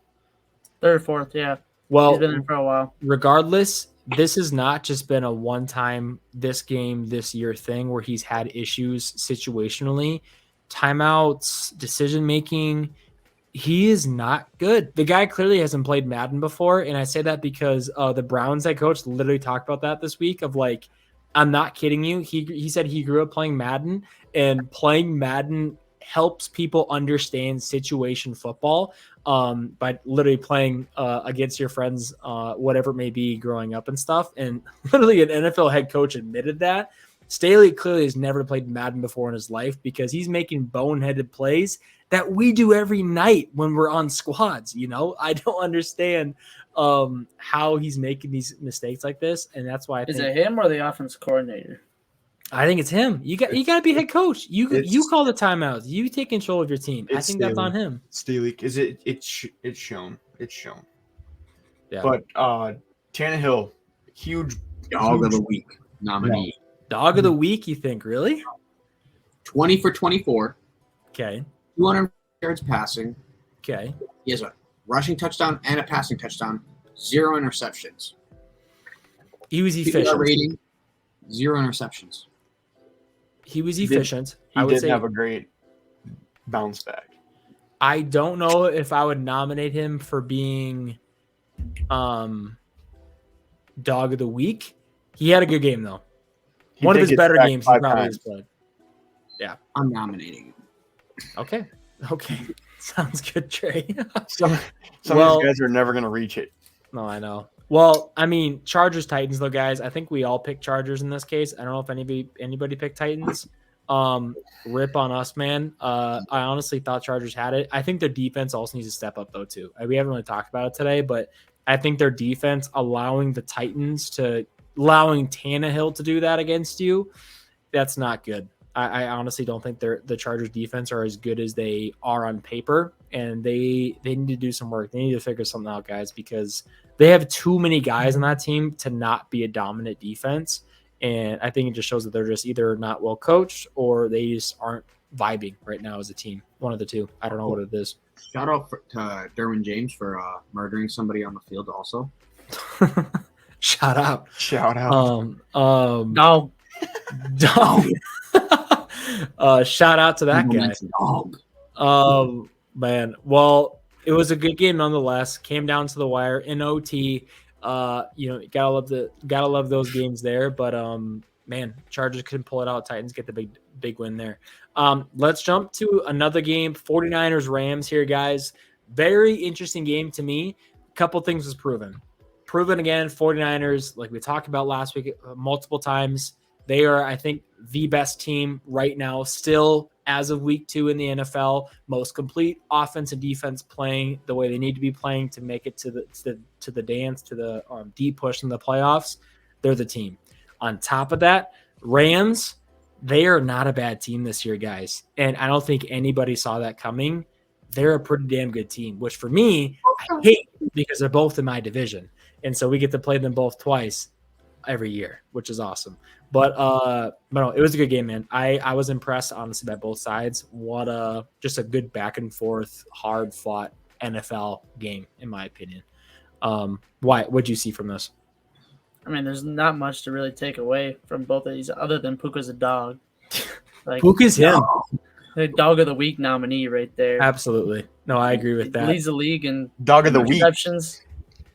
Third, fourth, yeah. Well, he's been there for a while. Regardless, this has not just been a one-time this game, this year thing where he's had issues situationally, timeouts, decision-making. He is not good. The guy clearly hasn't played Madden before, and I say that because the Browns head coach literally talked about that this week of like, I'm not kidding you. He said he grew up playing Madden, and playing Madden helps people understand situation football by literally playing against your friends, whatever it may be, growing up and stuff. And literally an NFL head coach admitted that. Staley clearly has never played Madden before in his life because he's making boneheaded plays that we do every night when we're on squads. I don't understand how he's making these mistakes like this, and that's why Is it him or the offense coordinator? I think it's him. You got to be head coach. You call the timeouts. You take control of your team. I think that's on him. Staley, is it? It's shown. It's shown. Yeah. But Tannehill, huge Dog of the week nominee. Dog of the week, you think? Really? 20 for 24. Okay. 200 yards passing. Okay. He has a rushing touchdown and a passing touchdown. 0 interceptions. He was efficient. Rating, 0 interceptions. He was efficient. He did have a great bounce back. I don't know if I would nominate him for being Dog of the week. He had a good game, though. One of his better games he probably has played. Yeah. I'm nominating him. Okay. Sounds good, Trey. Some of these guys are never going to reach it. No, I know. Well, I mean, Chargers, Titans, though, guys. I think we all picked Chargers in this case. I don't know if anybody picked Titans. Rip on us, man. I honestly thought Chargers had it. I think their defense also needs to step up, though, too. We haven't really talked about it today, but I think their defense allowing Tannehill to do that against you, that's not good. I honestly don't think the Chargers defense are as good as they are on paper, and they need to do some work. They need to figure something out, guys, because they have too many guys on that team to not be a dominant defense. And I think it just shows that they're just either not well coached or they just aren't vibing right now as a team. One of the two. I don't know what it is. Shout out to Derwin James for murdering somebody on the field also. Shout out. No. Dawg. Shout out to that guy. Dawg. Man. Well, it was a good game nonetheless. Came down to the wire in OT. Gotta love those games there. But man, Chargers couldn't pull it out. Titans get the big win there. Let's jump to another game. 49ers Rams here, guys. Very interesting game to me. A couple things was proven again. 49ers, like we talked about last week multiple times, they are, I think, the best team right now, still as of week 2 in the NFL. Most complete offense and defense playing the way they need to be playing to make it to the dance, to the deep push in the playoffs. They're the team. On top of that, Rams, they are not a bad team this year, guys. And I don't think anybody saw that coming. They're a pretty damn good team, which for me, I hate because they're both in my division. And so we get to play them both twice every year, which is awesome. But no, it was a good game, man. I was impressed, honestly, by both sides. What just a good back and forth, hard fought NFL game, in my opinion. What'd you see from this? I mean, there's not much to really take away from both of these, other than Puka's a dog. Like, Puka's him. The Dog of the Week nominee right there. Absolutely. No, I agree with that. He leads the league in Dog of the Week receptions.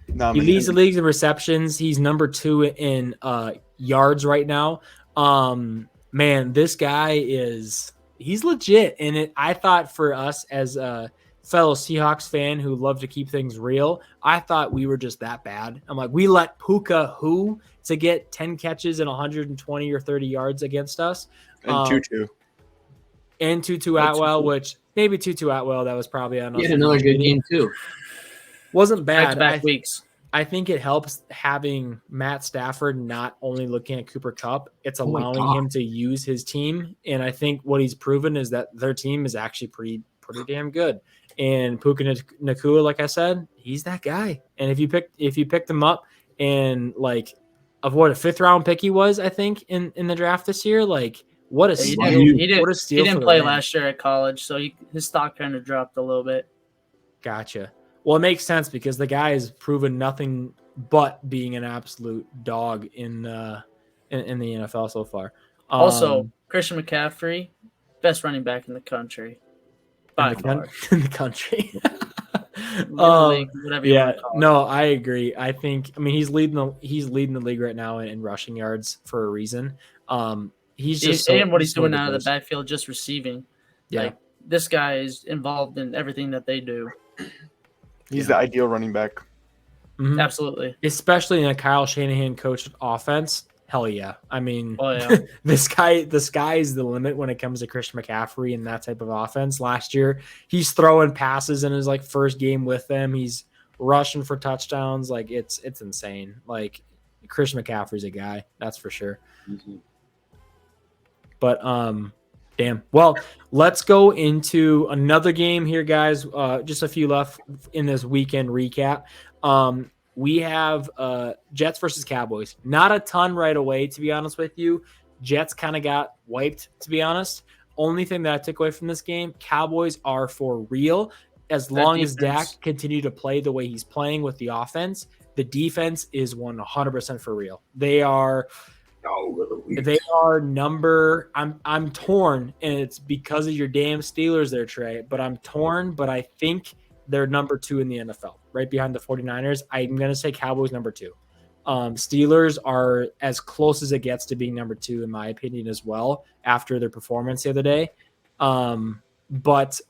He leads the league in receptions. He's number 2 in yards right now. Man, this guy is he's legit. And I thought for us as a fellow Seahawks fan who love to keep things real, I thought we were just that bad. I'm like, we let Puka to get 10 catches and 120 or 30 yards against us. And Tutu. And Tutu Atwell, which maybe Tutu Atwell, that was probably on us. He had another good game too. Wasn't bad. Back weeks. I think it helps having Matt Stafford not only looking at Cooper Kupp, it's allowing him to use his team. And I think what he's proven is that their team is actually pretty damn good. And Puka Nacua, like I said, he's that guy. And if you picked him up and like of what a 5th round pick he was, I think in the draft this year, like what a steal! What a steal! He didn't play last year at college, so his stock kind of dropped a little bit. Gotcha. Well, it makes sense because the guy has proven nothing but being an absolute dog in the NFL so far. Also, Christian McCaffrey, best running back in the country. In the country. Whatever you want to call it. No, I agree. I mean, he's leading the league right now in rushing yards for a reason. He's just what he's doing out of the backfield, just receiving. Yeah. Like, this guy is involved in everything that they do. He's the ideal running back. Mm-hmm. Absolutely. Especially in a Kyle Shanahan coached offense. Hell yeah. I mean, the sky is the limit when it comes to Christian McCaffrey and that type of offense. Last year, he's throwing passes in his like first game with them. He's rushing for touchdowns. Like it's insane. Like Christian McCaffrey's a guy, that's for sure. Mm-hmm. But damn. Well, let's go into another game here, guys. Just a few left in this weekend recap. We have Jets versus Cowboys. Not a ton right away, to be honest with you. Jets kind of got wiped, to be honest. Only thing that I took away from this game, Cowboys are for real. As long as Dak continue to play the way he's playing with the offense, the defense is 100% for real. They are number. I'm torn, and it's because of your damn Steelers there, Trey. But I'm torn. But I think they're number 2 in the NFL, right behind the 49ers. I'm gonna say Cowboys number 2. Steelers are as close as it gets to being number 2 in my opinion as well after their performance the other day. But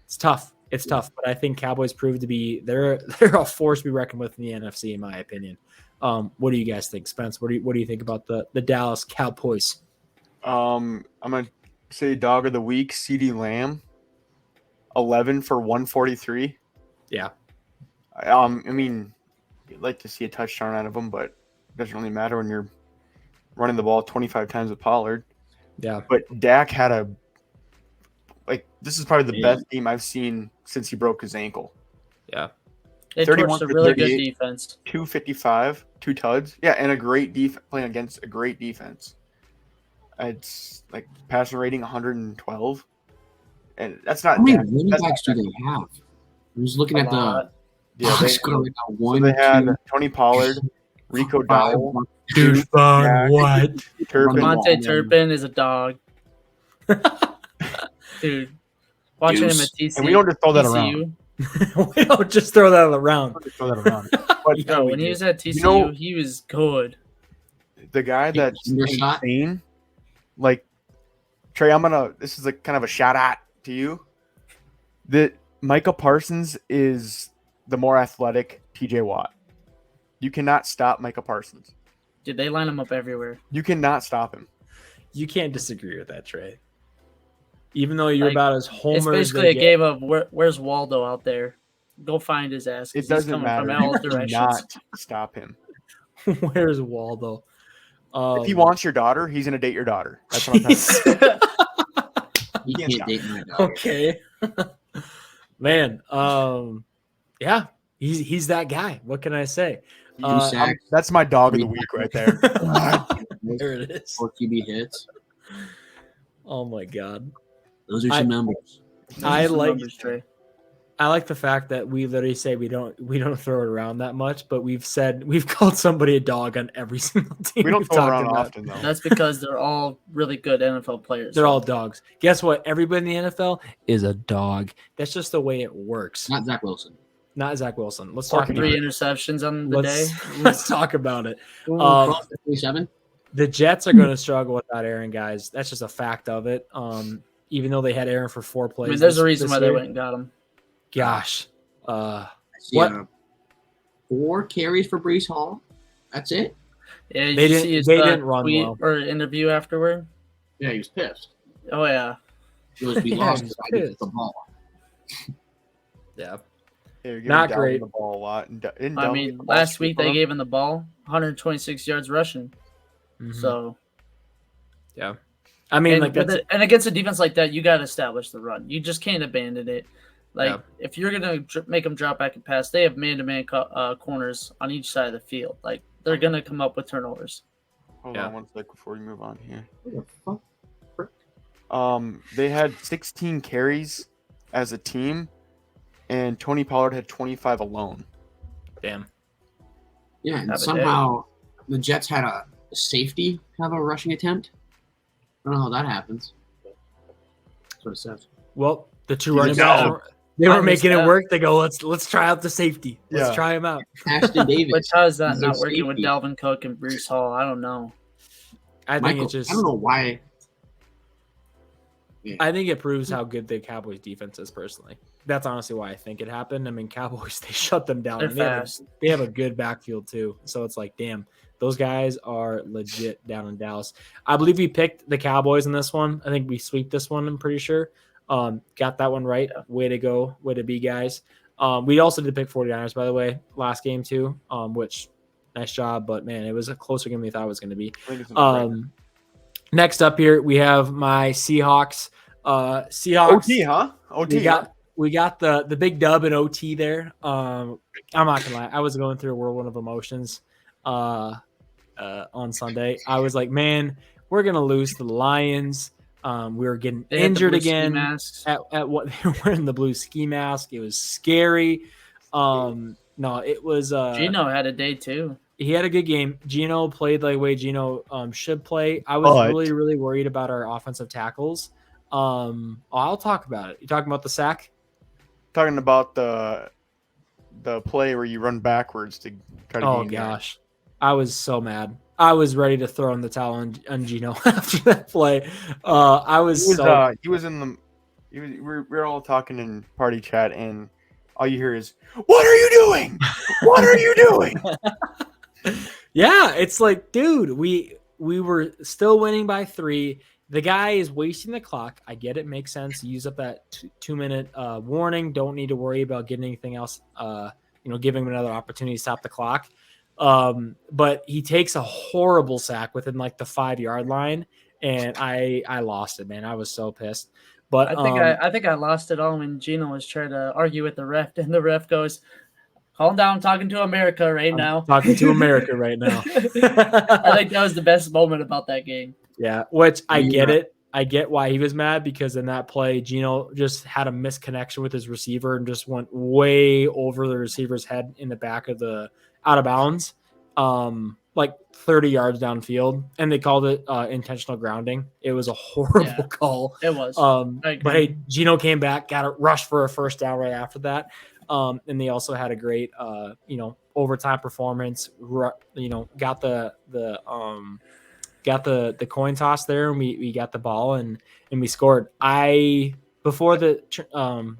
it's tough. It's tough. But I think Cowboys proved to be they're a force to be reckoned with in the NFC in my opinion. What do you guys think, Spence? What do you think about the Dallas Cowboys? I'm gonna say dog of the week, CeeDee Lamb, 11 for 143. Yeah. I mean, you'd like to see a touchdown out of him, but it doesn't really matter when you're running the ball 25 times with Pollard. Yeah. But Dak had this is probably the best game I've seen since he broke his ankle. Yeah. They torched a really good defense. 255, 2 tuds. Yeah, and a great defense playing against a great defense. It's like passer rating 112. And that's not. How many running backs do they have? I was looking at the score right now. So they had Tony Pollard, Rico Dowell, what? Monte Turpin is a dog. Dude, watching him at TCU. And we don't just throw that around. We don't just throw that around. But no, when he was at TCU, he was good. The guy that's insane, like Trey, this is kind of a shout out to you. That Micah Parsons is the more athletic TJ Watt. You cannot stop Micah Parsons. Dude, they line him up everywhere. You cannot stop him. You can't disagree with that, Trey. Even though you're about as homer. It's basically a game of where's Waldo out there? Go find his ass. It doesn't matter. You cannot stop him. Where's Waldo? If he wants your daughter, he's gonna date your daughter. That's what I'm saying. He can't date my daughter. Okay. Man, yeah, he's that guy. What can I say? That's my dog of the week right there. There it is. 4 QB hits. Oh my god. Those are some numbers. I like the fact that we literally say we don't throw it around that much, but we've called somebody a dog on every single team. We don't throw it around often though. That's because they're all really good NFL players. They're all dogs. Guess what? Everybody in the NFL is a dog. That's just the way it works. Not Zach Wilson. Let's talk about 3 interceptions on the day. Let's talk about it. 27. The Jets are going to struggle without Aaron, guys. That's just a fact of it. Even though they had Aaron for 4 plays. I mean, there's a reason why they went and got him. Gosh. I see 4 carries for Brees Hall. That's it. Yeah, they didn't run well. Or interview afterward. Yeah, he was pissed. Oh yeah. He was, we lost because I didn't get the ball. Yeah. Not great. The ball a lot. I mean, last week they gave him the ball, 126 yards rushing. Mm-hmm. So, yeah. I mean, and against a defense like that, you got to establish the run. You just can't abandon it. Like, if you're gonna make them drop back and pass, they have man-to-man corners on each side of the field. Like, they're gonna come up with turnovers. Hold on 1 sec before we move on here. They had 16 carries as a team, and Tony Pollard had 25 alone. Damn. Yeah, and somehow the Jets had a safety have a rushing attempt. I don't know how that happens. That's what it says. Well, the 2 running backs, they were making it work. They go, let's try out the safety. Let's try him out. Ashton Davis. But how is that not working with Dalvin Cook and Brees Hall? I don't know. I think it's just. I don't know why. Yeah. I think it proves how good the Cowboys defense is. Personally, that's honestly why I think it happened. I mean, Cowboys, they shut them down. They're fast. They have a good backfield too. So it's like, damn, those guys are legit down in Dallas. I believe we picked the Cowboys in this one. I think we sweep this one. I'm pretty sure. Got that one right. Way to go. Way to be, guys. We also did pick 49ers, by the way, last game too. Which nice job, but man, it was a closer game than we thought it was going to be. Next up here, we have my Seahawks. Seahawks. OT, huh? OT. We got the big dub in OT there. I'm not gonna lie, I was going through a whirlwind of emotions on Sunday. I was like, man, we're gonna lose to the Lions. We were getting injured again at what they were in the blue ski mask. It was scary. No, it was Gino had a day too. He had a good game. Gino played the way Gino should play. I was really worried about our offensive tackles. I'll talk about it. You talking about the sack? Talking about the play where you run backwards to try to gain gosh. I was so mad. I was ready to throw in the towel on Gino after that play. We were all talking in party chat, and all you hear is, "What are you doing? What are you doing?" Yeah, it's like, dude, we were still winning by 3. The guy is wasting the clock. I get it. Makes sense. Use up that 2-minute warning. Don't need to worry about getting anything else, giving him another opportunity to stop the clock. But he takes a horrible sack within like the 5-yard line, and I lost it, man. I was so pissed. But I think I lost it all when Gino was trying to argue with the ref, and the ref goes, "Calm down, I'm talking to America right now." Talking to America right now. I think that was the best moment about that game. Yeah, which I get it. I get why he was mad, because in that play, Gino just had a misconnection with his receiver and just went way over the receiver's head in the back of the out of bounds, like 30 yards downfield, and they called it intentional grounding. It was a horrible call. It was. But hey, Gino came back, got a rush for a first down right after that. And they also had a great, overtime performance. Got the coin toss there, and we got the ball and we scored. Before the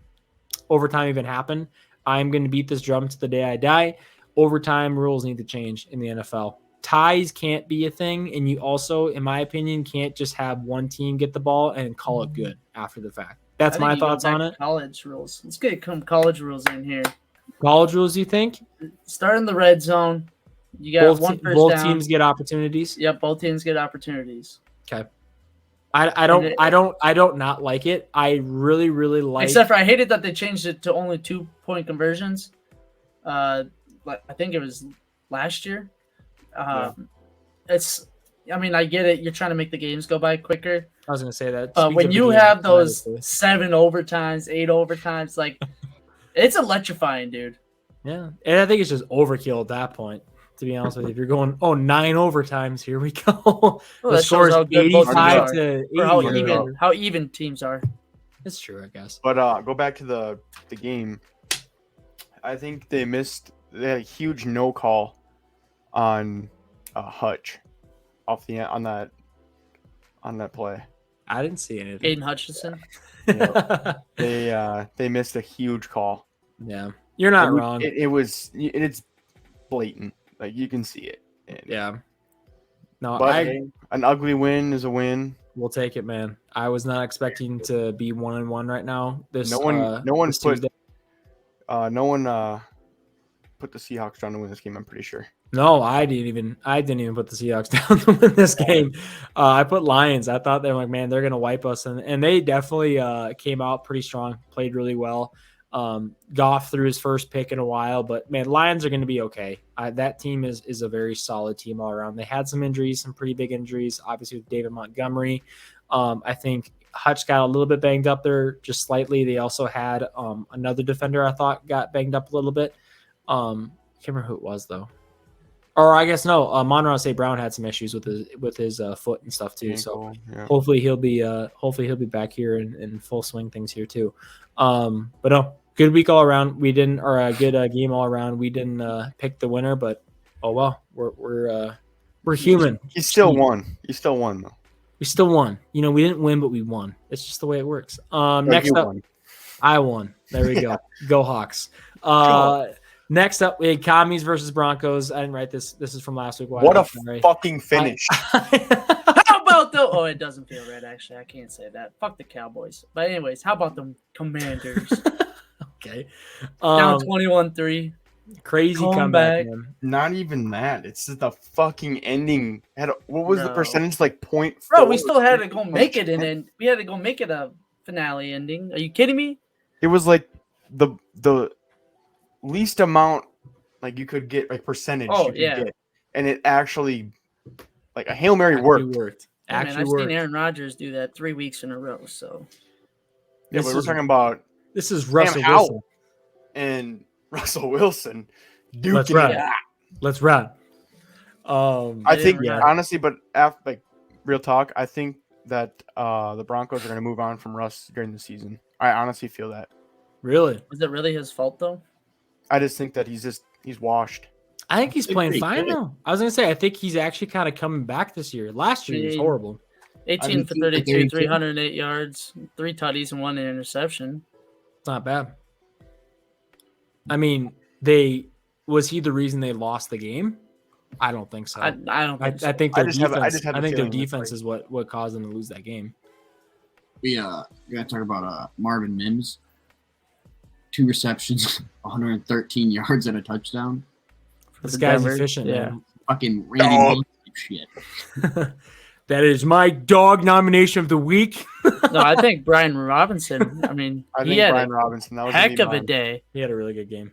overtime even happened, I'm going to beat this drum to the day I die. Overtime rules need to change in the NFL. Ties can't be a thing, and you also, in my opinion, can't just have one team get the ball and call it good after the fact. That's my thoughts on it. College rules. Let's get some college rules in here. College rules, you think? Start in the red zone. You got both teams get opportunities. Yep, both teams get opportunities. Okay. I don't not like it. I really like. Except for I hated that they changed it to only 2-point conversions. I think it was last year. I get it. You're trying to make the games go by quicker. I was going to say that. When you have those 7 overtimes, 8 overtimes, like, it's electrifying, dude. Yeah. And I think it's just overkill at that point, to be honest with you. If you're going, 9 overtimes, here we go. The score is 85 to 80. How even teams are. That's true, I guess. But go back to the game. I think they had a huge no call on Hutch. off the on that play. I didn't see anything. Aiden Hutchinson. They missed a huge call. Yeah, you're not And wrong. it's blatant. Like you can see it. Yeah. No, But an ugly win is a win. We'll take it, man. I was not expecting to be 1-1 right now. No one this put Tuesday. Put the Seahawks down to win this game. I'm pretty sure. No, I didn't even put the Seahawks down to win this game. I put Lions. I thought they were like, man, they're gonna wipe us, and they definitely came out pretty strong, played really well. Goff threw his first pick in a while, but man, Lions are going to be okay. That team is a very solid team all around. They had some injuries, some pretty big injuries, obviously with David Montgomery. I think Hutch got a little bit banged up there, just slightly. They also had another defender I thought got banged up a little bit. Can't remember who it was though. Or I guess no, Monroe St. Brown had some issues with his foot and stuff too. So hopefully he'll be back here in full swing things here too. But no, good week all around. We didn't, or a good game all around. We didn't pick the winner, but oh well, we're human. He still won. He still won though. We still won. You know, we didn't win, but we won. It's just the way it works. Next up, I won. There we go. Go Hawks. Next up, we had Commies versus Broncos. I didn't write this. This is from last week. What a fucking finish. How about the... Oh, it doesn't feel right, actually. I can't say that. Fuck the Cowboys. But anyways, how about the Commanders? Okay. Down 21-3. Crazy comeback. Man. Not even that. It's just the fucking ending. What was the percentage? Like 0.4? Bro, we still had to go make it, and then we had to go make it a finale ending. Are you kidding me? It was like the least amount like you could get, like percentage you could get. And it actually, like a Hail Mary worked. I've seen Aaron Rodgers do that 3 weeks in a row, so. Yeah, but we're talking about this is Russell Wilson. And Russell Wilson Let's ride. Let's ride. I think honestly, but after, like real talk, I think that the Broncos are going to move on from Russ during the season. I honestly feel that. Really? Is it really his fault though? I just think that he's washed. I think he's playing fine though. I was going to say, I think he's actually kind of coming back this year. Last year he was horrible. 18 for 32, 308 yards, 3 tutties, and 1 interception. It's not bad. I mean, was he the reason they lost the game? I don't think so. I don't think so. I think their defense. I think their defense is what caused them to lose that game. We gotta talk about Marvin Mims. 2 receptions, 113 yards and a touchdown. This guy's efficient, man. Fucking Randy shit. That is my dog nomination of the week. No, I think Brian Robinson. I mean, he had Brian Robinson. That was heck of a day. He had a really good game.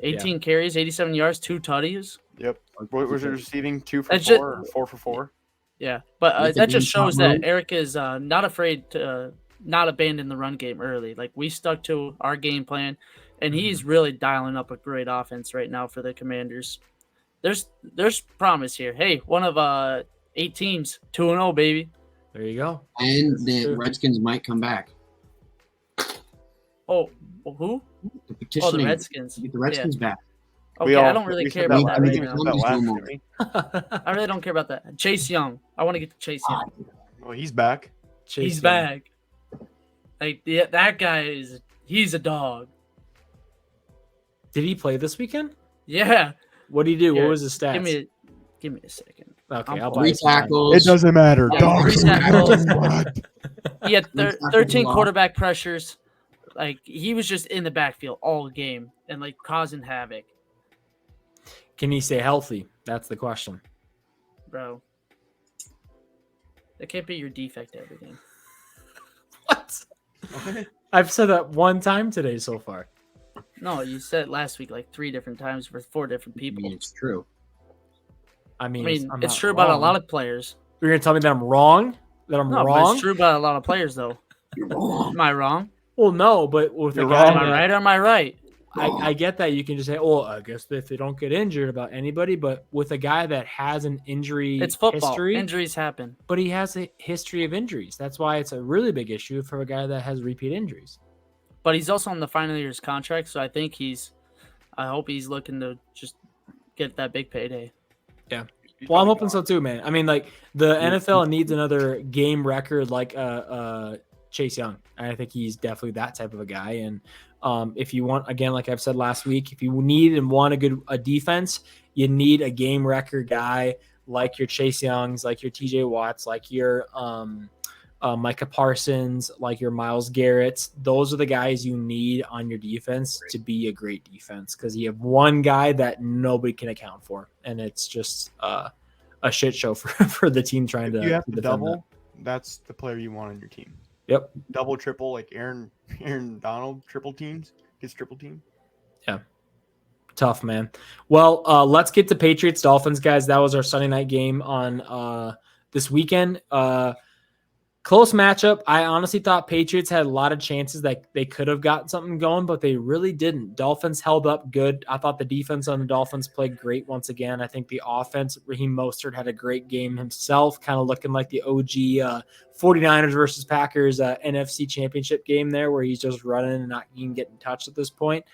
18 carries, 87 yards, 2 tutties. Yep. What was it receiving? 2 for 4 or 4 for 4? Yeah, but that just shows that Eric is not afraid to not abandon the run game early. Like, we stuck to our game plan, and he's really dialing up a great offense right now for the Commanders. There's promise here. Hey, one of 8 teams, 2-0, baby. There you go. And the Redskins might come back. Oh, who? The petitioning. The Redskins. Get the Redskins back. Okay, I don't really care about that right now. I really don't care about that. Chase Young. I want to get to Chase Young. Well, he's back. He's back. Like, that guy he's a dog. Did he play this weekend? Yeah. What did he do? What was his stats? Give me a second. Okay, I'll buy 3 tackles. It doesn't matter. He had 13 quarterback pressures. Like, he was just in the backfield all game and like causing havoc. Can he stay healthy? That's the question. Bro. That can't be your defect every game. What? I've said that one time today so far. No, you said it last week like 3 different times for 4 different people. I mean, it's true. I mean it's true about a lot of players. You're going to tell me that I'm wrong? That I'm wrong? But it's true about a lot of players, though. You're wrong. Am I wrong? Well, no, but with Am I right or am I right? I get that. You can just say, oh, I guess if they don't get injured about anybody, but with a guy that has an injury it's football. history. Injuries happen. But he has a history of injuries. That's why it's a really big issue for a guy that has repeat injuries. But he's also on the final year's contract, so I think I hope he's looking to just get that big payday. Yeah. Well, I'm hoping so too, man. I mean, like the NFL needs another game record like Chase Young. I think he's definitely that type of a guy. And if you want, again, like I've said last week, if you need and want a defense, you need a game record guy like your Chase Youngs, like your TJ Watts, like your Micah Parsons, like your Myles Garrett. Those are the guys you need on your defense to be a great defense, because you have one guy that nobody can account for, and it's just a shit show for the team trying to. You have to double. That. That's the player you want on your team. Yep. Double, triple, like Aaron Donald triple teams. Gets triple team. Yeah. Tough, man. Well, let's get to Patriots Dolphins, guys. That was our Sunday night game on this weekend. Close matchup. I honestly thought Patriots had a lot of chances that they could have gotten something going, but they really didn't. Dolphins held up good. I thought the defense on the Dolphins played great once again. I think the offense, Raheem Mostert had a great game himself, kind of looking like the OG 49ers versus Packers NFC championship game there, where he's just running and not even getting touched at this point.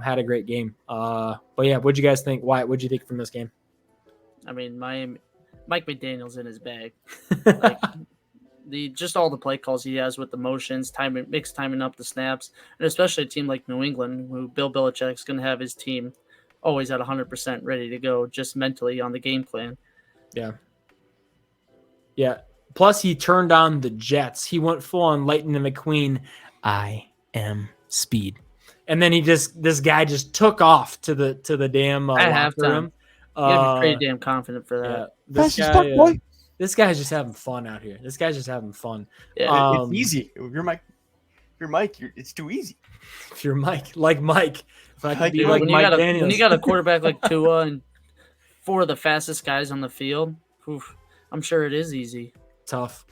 Had a great game. But yeah, what'd you guys think? Wyatt, what'd you think from this game? I mean, Mike McDaniel's in his bag. Like, just all the play calls he has with the motions, timing up the snaps, and especially a team like New England, who Bill Belichick's going to have his team always at 100% ready to go, just mentally on the game plan. Yeah. Yeah. Plus, he turned on the Jets. He went full on Lightning McQueen. I am speed. And then this guy just took off to the damn locker room. You gotta be pretty damn confident for that. Yeah, this guy's just having fun out here. This guy's just having fun. Yeah, it's easy. If you're Mike, it's too easy. If you're Mike, like Mike, if I could be like when Mike Daniels. When you got a quarterback like Tua and four of the fastest guys on the field, I'm sure it is easy. Tough.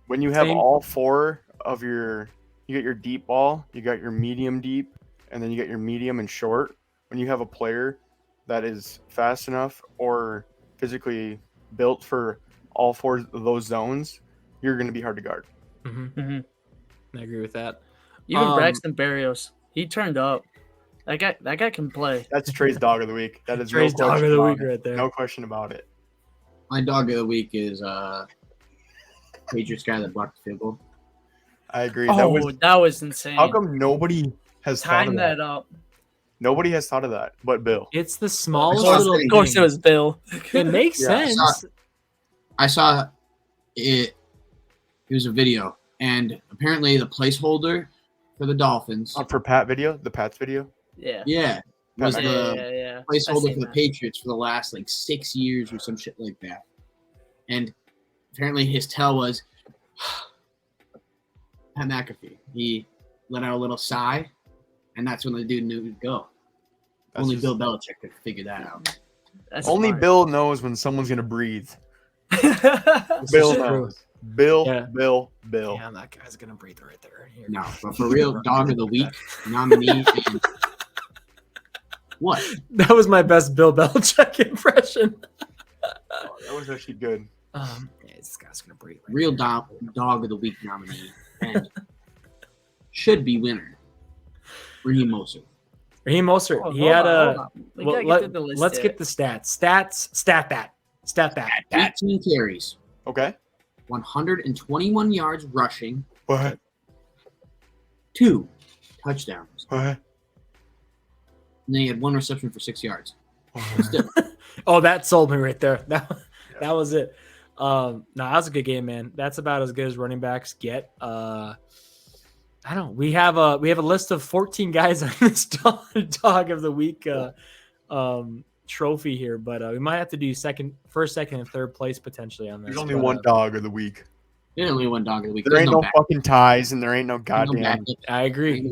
When you have all four of you got your deep ball, you got your medium deep, and then you got your medium and short. When you have a player that is fast enough or physically built for all four of those zones, you're going to be hard to guard. Mm-hmm. Mm-hmm. I agree with that. Even Braxton Berrios, he turned up. That guy can play. That's Trey's dog of the week. That is Trey's dog of the week right there. No question about it. My dog of the week is Patriots guy that blocked the field goal. I agree. Oh, that was insane. How come nobody has thought of that? Up? Nobody has thought of that, but Bill. It's the smallest little thing. Of course, it was Bill. It makes sense. I saw it. It was a video, and apparently the placeholder for the Dolphins for Pat's video. Yeah, was the placeholder for the Patriots for the last 6 years or some shit like that. And apparently his tell was Pat McAfee. He let out a little sigh, and that's when the dude knew to go. Only Bill Belichick could figure that out. Only smart. Bill knows when someone's gonna breathe. Bill knows. Bill. Yeah, that guy's gonna breathe right there. Here. No, but for real, dog of the week nominee. What? That was my best Bill Belichick impression. That was actually good. Yeah, this guy's gonna breathe. Right real dog of the week nominee and should be winner. Raheem Mostert. He had a. Let's get the stats. Stat that. 18 carries. Okay. 121 yards rushing. What? 2 touchdowns. What? And then he had 1 reception for 6 yards. Oh, that sold me right there. That was it. No, that was a good game, man. That's about as good as running backs get. I don't. We have a list of 14 guys on this dog of the week trophy here, but we might have to do first, second, and third place potentially on this. There's only one dog of the week. There's only one dog of the week. There ain't no fucking ties, and there ain't no goddamn. I agree.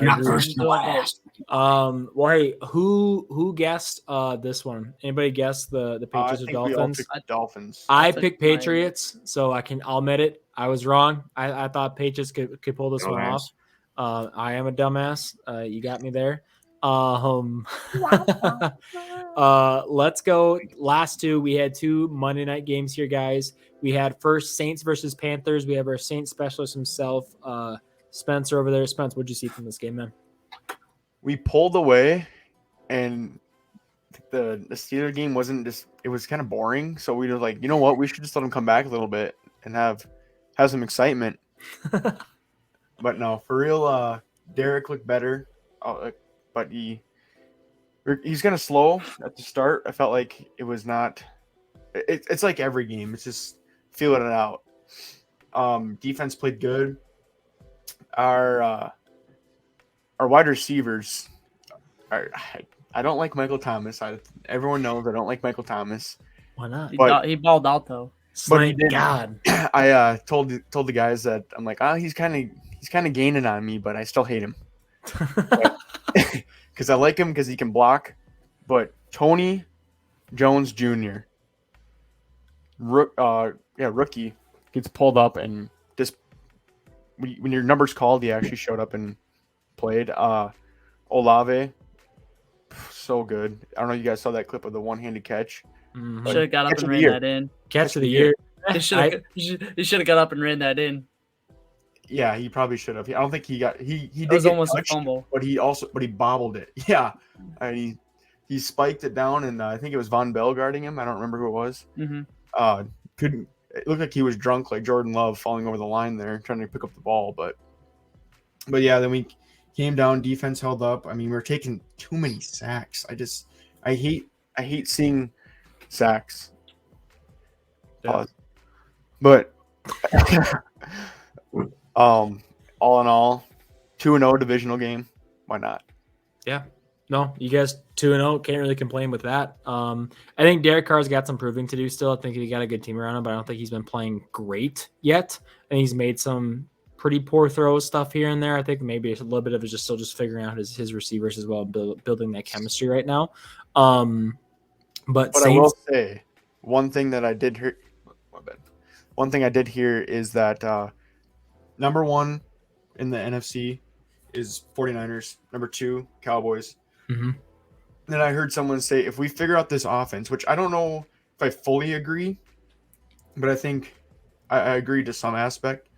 Not first, no last. Well, hey, who guessed this one? Anybody guess the Patriots or Dolphins? Dolphins. I picked Patriots, so I'll admit it. I was wrong. I thought Patriots could pull this one off. I am a dumbass. You got me there. Let's go. Last two. We had 2 Monday night games here, guys. We had first Saints versus Panthers. We have our Saints specialist himself, Spencer over there. Spence, what'd you see from this game, man? We pulled away, and the Steeler game wasn't just, it was kind of boring. So we were like, you know what, we should just let them come back a little bit and have some excitement. But no, for real, Derek looked better, but he's kind of slow at the start. I felt like it was not. It's like every game. It's just feeling it out. Defense played good. Our wide receivers. I don't like Michael Thomas. Everyone knows I don't like Michael Thomas. Why not? He balled out though. But he did. God. I told the guys that I'm like, he's kind of gaining on me, but I still hate him. Because I like him because he can block. But Tony Jones Jr., rookie, gets pulled up and just when your number's called, he actually showed up and played. Olave, so good. I don't know if you guys saw that clip of the one-handed catch. Mm-hmm. Should have got up and ran that in. Catch of the year. He should have got up and ran that in. Yeah, he probably should have. I don't think he got. He did was get almost touched, a fumble, but he bobbled it. Yeah, and he spiked it down, and I think it was Von Bell guarding him. I don't remember who it was. Mm-hmm. Couldn't. It looked like he was drunk, like Jordan Love, falling over the line there, trying to pick up the ball. But yeah, then we came down. Defense held up. I mean, we were taking too many sacks. I hate seeing sacks. Yeah. But all in all, 2-0 divisional game. Why not? Yeah. No, you guys 2-0. Can't really complain with that. I think Derek Carr's got some proving to do still. I think he got a good team around him, but I don't think he's been playing great yet. And he's made some pretty poor throws stuff here and there. I think maybe a little bit of it is still just figuring out his receivers as well, building that chemistry right now. But I will say one thing that I did hear. My bad. One thing I did hear is that number 1 in the NFC is 49ers. Number 2, Cowboys. Mm-hmm. Then I heard someone say, if we figure out this offense, which I don't know if I fully agree, but I think I agree to some aspect,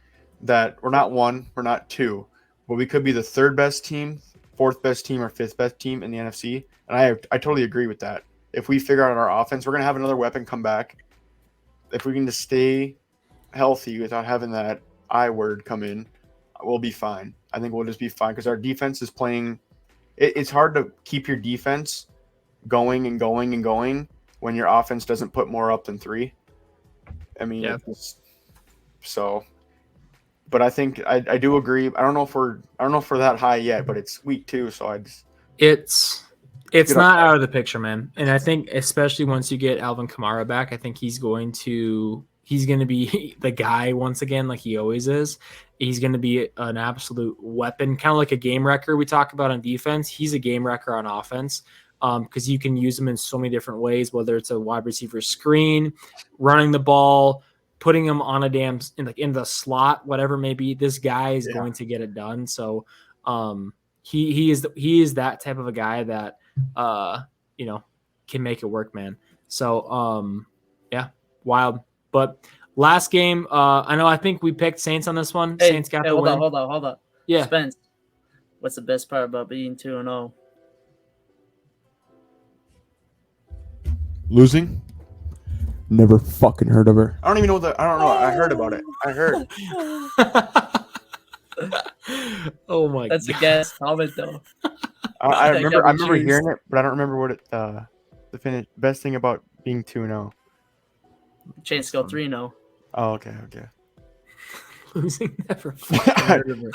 that we're not 1, we're not 2, but we could be the 3rd best team, 4th best team, or 5th best team in the NFC. And I totally agree with that. If we figure out our offense, we're going to have another weapon come back. If we can just stay healthy without having that I word come in, we'll be fine. I think we'll just be fine because our defense is playing. It's hard to keep your defense going and going and going when your offense doesn't put more up than 3. I mean, yeah. So, but I think I do agree. I don't know if we're that high yet, but it's week 2, so it's not out of the picture, man. And I think especially once you get Alvin Kamara back, I think he's going to be the guy once again, like he always is. He's going to be an absolute weapon, kind of like a game wrecker we talk about on defense. He's a game wrecker on offense because you can use him in so many different ways, whether it's a wide receiver screen, running the ball, putting him on a in the slot, whatever it may be. This guy is going to get it done. So he is that type of a guy that can make it work, man. So wild. But last game, I think we picked Saints on this one. Saints got the win. Hold on. Yeah. Spence, what's the best part about being 2-0? Losing? Never fucking heard of her. I don't even know I don't know. I heard about it. I heard. Oh my That's God. a guess comment though. I remember hearing it, but I don't remember what the best thing about being 2-0. Chance to go 3-0. Oh, okay. Losing never fucking heard of her.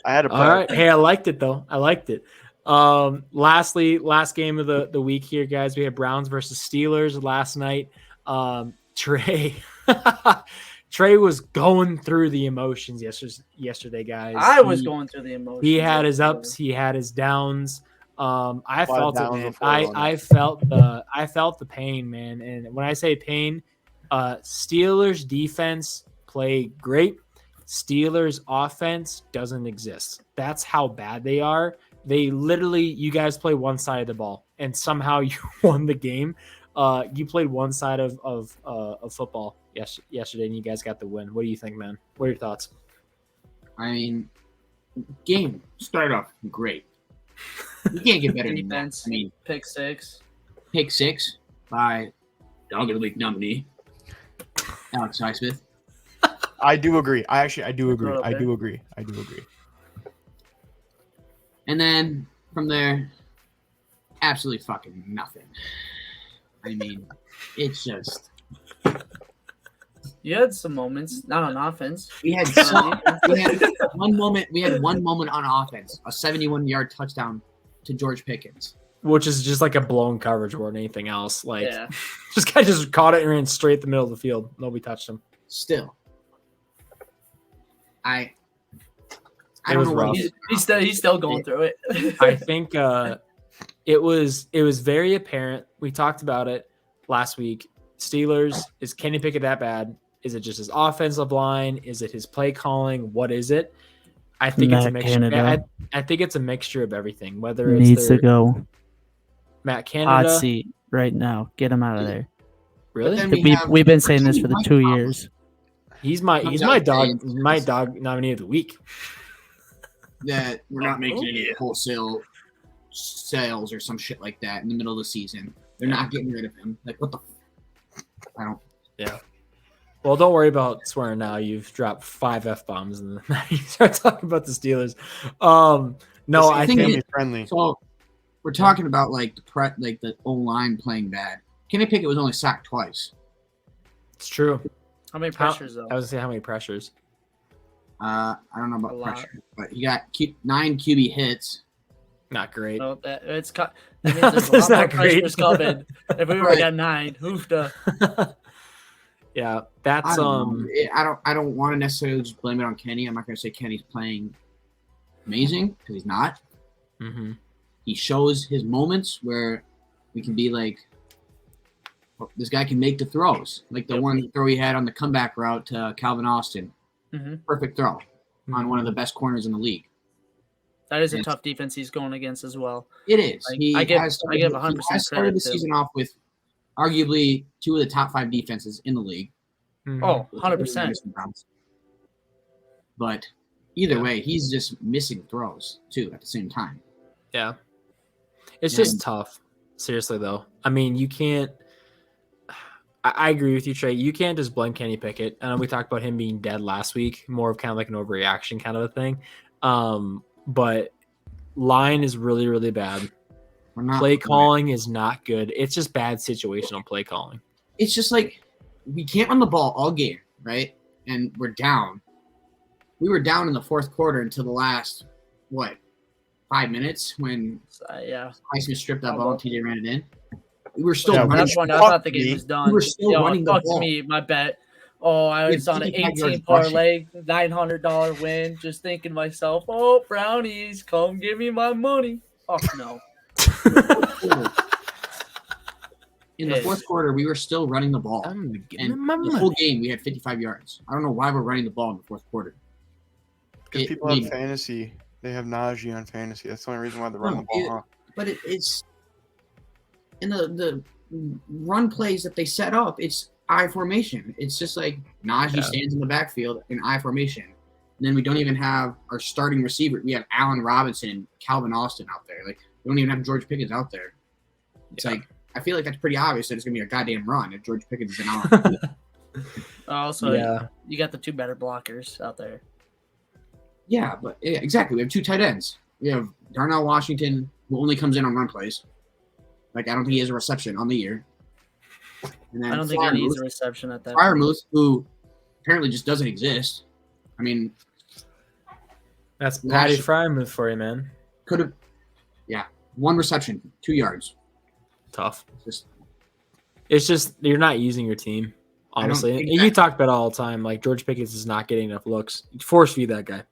I had a All right. Hey, I liked it though. I liked it. Lastly, last game of the week here, guys. We had Browns versus Steelers last night. Trey was going through the emotions yesterday, guys. I was going through the emotions. He had his ups, he had his downs. I felt it, man. I felt the pain, man. And when I say pain, Steelers defense play great. Steelers offense doesn't exist. That's how bad they are. They literally, you guys play one side of the ball, and somehow you won the game. You played one side of football yesterday, and you guys got the win. What do you think, man? What are your thoughts? I mean, game started off great. You can't get better than that. Defense, I mean, pick 6. pick six by Dawg of the Week nominee, Alex Highsmith. I do agree. I do agree. Throw it up I there. do agree. I do agree. And then from there, absolutely fucking nothing. I mean, it's just You had some moments, not on offense. we had one moment. We had one moment on offense, a 71-yard touchdown to George Pickens. Which is just like a blown coverage more than anything else. Like, Yeah. this guy just caught it and ran straight the middle of the field. Nobody touched him. Still, I It don't was know what rough. He's still going through it. I think it was very apparent. We talked about it last week. Steelers, is Kenny Pickett that bad? Is it just his offensive line? Is it his play calling? What is it? I think it's a Matt mixture. Canada I think it's a mixture of everything. Whether it's needs their, to go. Matt Hot Canada, seat right now. Get him out of there. really? But then We've been saying this for the 2 years. He's my dog nominee of the week. that we're not making any wholesale sales or some shit like that in the middle of the season. They're not getting rid of him. Like, what the? I don't. Yeah. Well, don't worry about swearing now. You've dropped 5 F-bombs and then you start talking about the Steelers. No, I thing think is- friendly. So we're talking about like the O-line playing bad. Kenny Pickett was only sacked twice. it's true. How many pressures though? I was gonna say how many pressures. I don't know A about lot. pressure, but he got 9 QB hits. Not great. No, that means there's a That's lot more not great. pressures coming. If we would have got 9, hoofda. Yeah, that's I don't want to necessarily just blame it on Kenny. I'm not going to say Kenny's playing amazing because he's not. mhm. He shows his moments where we can be like, oh, this guy can make the throws. Like the one throw he had on the comeback route to Calvin Austin. Mhm. Perfect throw on one of the best corners in the league. That is a Yes. tough defense he's going against as well. It is. Like, He I give has 100% he has started credit the to him. season off with arguably 2 of the top 5 defenses in the league. Mhm. Oh, 100%. But either Yeah. way, he's just missing throws too at the same time. Yeah. It's Yeah. just tough. Seriously, though. I mean, you can't. I agree with you, Trey. You can't just blame Kenny Pickett. I know we talked about him being dead last week, more of kind of like an overreaction kind of a thing. But line is really, really bad. We're not Play calling is not good. It's just bad situational play calling. It's just like we can't run the ball all game, right? And we're down. We were down in the fourth quarter until the last 5 minutes when Yeah. Highsmith stripped that ball and TJ ran it in. We were still Yeah, At running. that point, I thought the game was done. We were still running the fuck ball. me, my bet. Oh, I We was had on an 55 yards 18 parlay, $900 win. Just thinking to myself, oh, brownies, come give me my money. Oh, no. In the fourth quarter, we were still running the ball. I'm And getting my the whole money. game, we had 55 yards. I don't know why we're running the ball in the fourth quarter. Because It people have made- fantasy. They have Najee on fantasy. That's the only reason why they're running the ball. Huh? But it's in the run plays that they set up. It's I formation. It's just like Najee stands in the backfield in I formation. And then we don't even have our starting receiver. We have Allen Robinson and Calvin Austin out there. Like we don't even have George Pickens out there. It's like I feel like that's pretty obvious that it's gonna be a goddamn run if George Pickens is an Allen. Also, Yeah. you got the 2 better blockers out there. Yeah, but yeah, exactly. We have 2 tight ends. We have Darnell Washington, who only comes in on run plays. Like I don't think he has a reception on the year. And then I don't think he needs a reception at that point. Fryermuth, who apparently just doesn't exist. I mean, That's Patty Last- Frymouth for you, man. could have, 1 reception, 2 yards. Tough. Just It's just you're not using your team, I don't honestly. think And that- you talk about it all the time. Like George Pickens is not getting enough looks. Force feed that guy.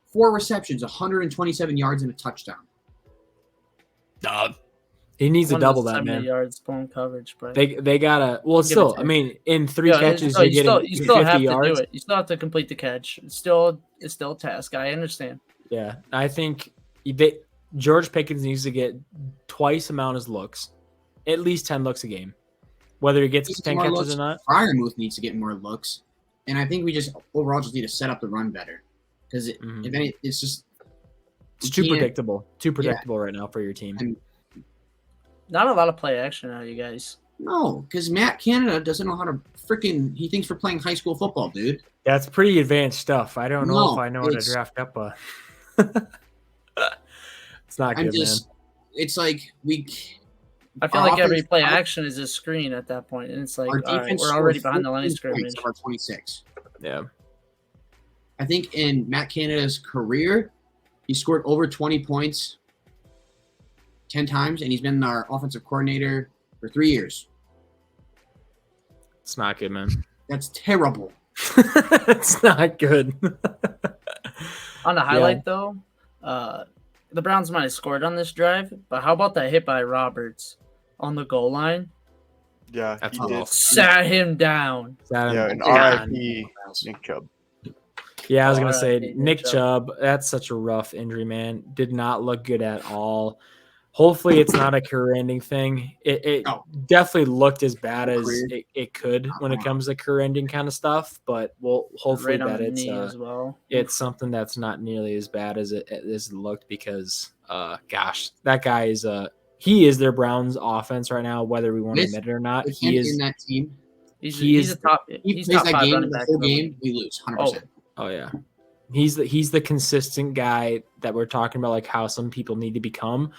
4 receptions, 127 yards, and a touchdown. Dog. He needs to One double was that, 70 man. yards blown coverage, but They gotta. Well, Give it still, to I him. mean, in 3 Yeah, catches, you you're getting you still 50 have to yards. do it. You still have to complete the catch. It's still a task. I understand. Yeah, I think George Pickens needs to get twice amount as looks, at least 10 looks a game, whether he gets Needs 10 more catches looks. or not. Fryermuth needs to get more looks. And I think we just overall just need to set up the run better. Because Mhm. if any, it's just It's you too can't- predictable. Too predictable right now for your team. And Not a lot of play action out of you guys. No, because Matt Canada doesn't know how to freaking. He thinks we're playing high school football, dude. That's pretty advanced stuff. I don't know if I know how to it's- draft up a. It's not I'm good, just. It's like we. I feel Our like every offense- play action is a screen at that point, and it's like, Our all right, defense we're already scored behind the line of 14 points scrimmage. of our 26. man. Yeah. I think in Matt Canada's career, he scored over 20 points 10 times, and he's been our offensive coordinator for 3 years. It's not good, man. That's terrible. It's not good. On the highlight, though, the Browns might have scored on this drive, but how about that hit by Roberts on the goal line? Yeah, That's he did. awful. Sat him down. Yeah, and Yeah. RIP Nick Chubb. Yeah, I was Oh, gonna say Nick Nick Chubb. That's such a rough injury, man. Did not look good at all. Hopefully, it's not a career-ending thing. It No. definitely looked as bad as Career. it could when it comes to career-ending kind of stuff. But we'll hopefully Right on that the it's knee as well. it's something that's not nearly as bad as it looked because gosh, that guy is he is their Browns offense right now, whether we want to This- admit it or not. If He he's is. in that team, He's a top. he He's plays top that 5 game, running the back. whole in the game, league. we lose 100%. Oh yeah. He's the consistent guy that we're talking about, like how some people need to become.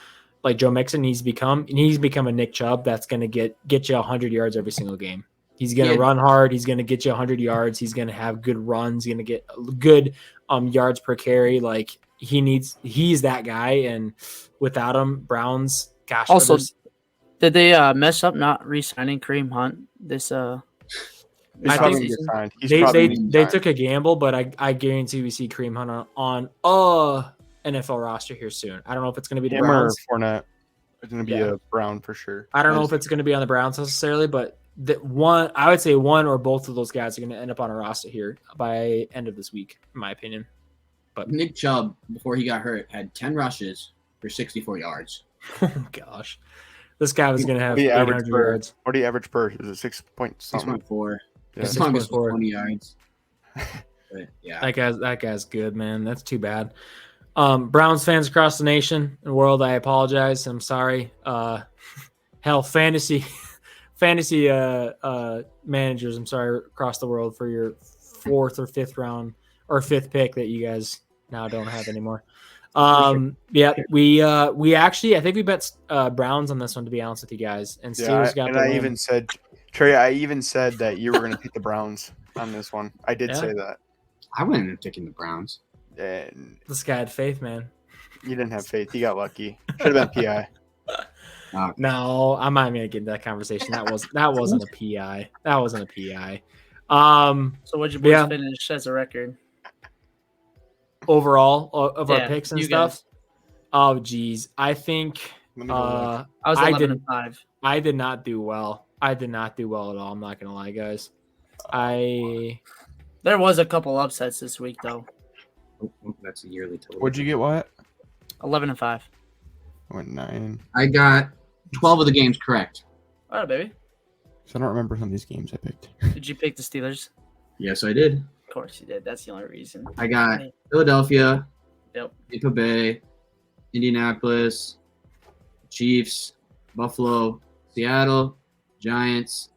Like Joe Mixon needs to become, and he's become a Nick Chubb that's going to get you 100 yards every single game. He's going to Yeah. run hard. He's going to get you 100 yards. He's going to have good runs. He's going to get good yards per carry. Like he's that guy. And without him, Browns, gosh. Also, others- did they mess up not re-signing Kareem Hunt this He's I probably think gonna get signed. He's they probably they, gonna get they signed. took a gamble, but I guarantee we see Kareem Hunt on NFL roster here soon. I don't know if it's going to be the him or Browns. Fournette. It's gonna be Yeah. a Brown for sure. I don't know if it's going to be on the Browns necessarily, but I would say one or both of those guys are going to end up on a roster here by end of this week, in my opinion. Nick Chubb, before he got hurt, had 10 rushes for 64 yards. Oh gosh, this guy was going to have What do you average 800 per? yards. What do you average per? Is it 6 point something? 6.4. Yeah. His longest was 6.4. 20 yards. But yeah. That guy's good, man. That's too bad. Browns fans across the nation and world, I apologize. I'm sorry. Hell, fantasy managers, I'm sorry, across the world for your 4th or 5th round or 5th pick that you guys now don't have anymore. Yeah, we actually, I think we bet Browns on this one, to be honest with you guys, and Steelers got the I win. even said, Trey, I even said that you were going to pick the Browns on this one. I did Yeah. say that. I wouldn't have taken the Browns. And This guy had faith, man. you didn't have faith. You got lucky. Should have been PI. No, I'm not even gonna get into that conversation. That wasn't a PI. That wasn't a PI. So what'd you boys Yeah. finish as a record? Overall of our Yeah, picks and you stuff. guys. Oh geez, I think Let me go look. I was I 11-5. I did not do well. I did not do well at all. I'm not gonna lie, guys. There was a couple upsets this week though. Oh, that's a yearly total. What'd you get? What? 11-5. I went 9. I got 12 of the games correct. All right, baby. So I don't remember some of these games I picked. Did you pick the Steelers? Yes, I did. Of course you did. That's the only reason. I got Philadelphia, Yep. Tampa Bay, Indianapolis, Chiefs, Buffalo, Seattle, Giants,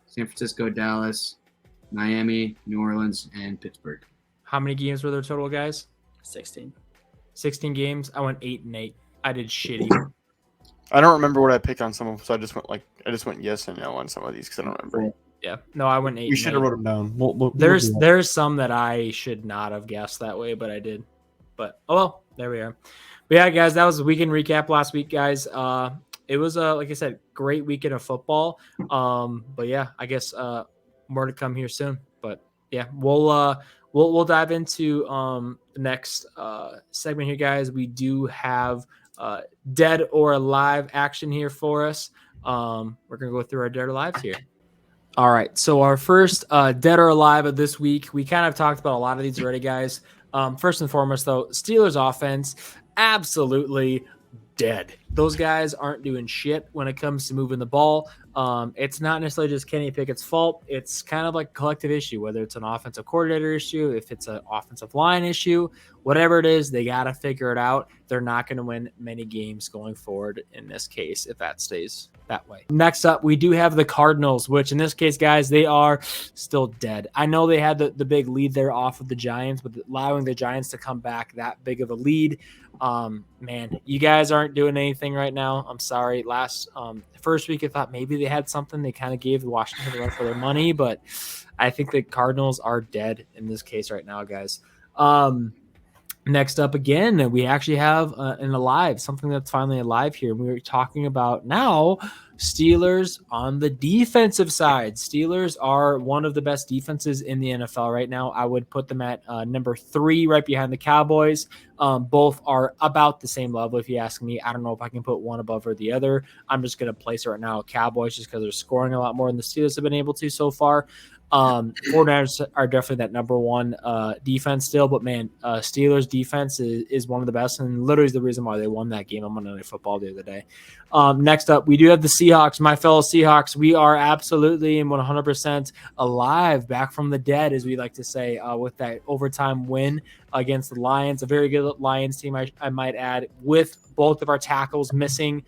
San Francisco, Dallas, Miami, New Orleans, and Pittsburgh. how many games were there total, guys? 16. 16 games. I went 8-8. I did shitty. I don't remember what I picked on some of them, so I just went yes and no on some of these because I don't remember. Yeah. No, I went 8. You should have wrote them down. There's some that I should not have guessed that way, but I did. But oh well, there we are. But yeah, guys, that was the weekend recap last week, guys. It was like I said, great weekend of football. But yeah, I guess more to come here soon. But yeah, we'll dive into the next segment here, guys. We do have dead or alive action here for us. We're gonna go through our dead or alive here. All right, so our first dead or alive of this week, we kind of talked about a lot of these already, guys. First and foremost, though, Steelers offense, absolutely dead. Those guys aren't doing shit when it comes to moving the ball. It's not necessarily just Kenny Pickett's fault. It's kind of like a collective issue, whether it's an offensive coordinator issue, if it's an offensive line issue, whatever it is, they got to figure it out. They're not going to win many games going forward in this case if that stays that way. Next up, we do have the Cardinals, which in this case, guys, they are still dead. I know they had the big lead there off of the Giants, but allowing the Giants to come back that big of a lead, man, you guys aren't doing anything right now. I'm sorry. First week, I thought maybe they had something. They kind of gave Washington the run for their money, but I think the Cardinals are dead in this case right now, guys. Next up again, we actually have something that's finally alive here. We were talking about now Steelers on the defensive side. Steelers are one of the best defenses in the NFL right now. I would put them at number 3 right behind the Cowboys. Both are about the same level if you ask me. I don't know if I can put one above or the other. I'm just going to place it right now Cowboys just because they're scoring a lot more than the Steelers have been able to so far. 49ers are definitely that number 1 defense still, but man, Steelers defense is one of the best and literally is the reason why they won that game on Monday Night Football the other day. Next up, we do have the Seahawks, my fellow Seahawks. We are absolutely and 100% alive, back from the dead, as we like to say, with that overtime win against the Lions, a very good Lions team, I might add, with both of our tackles missing,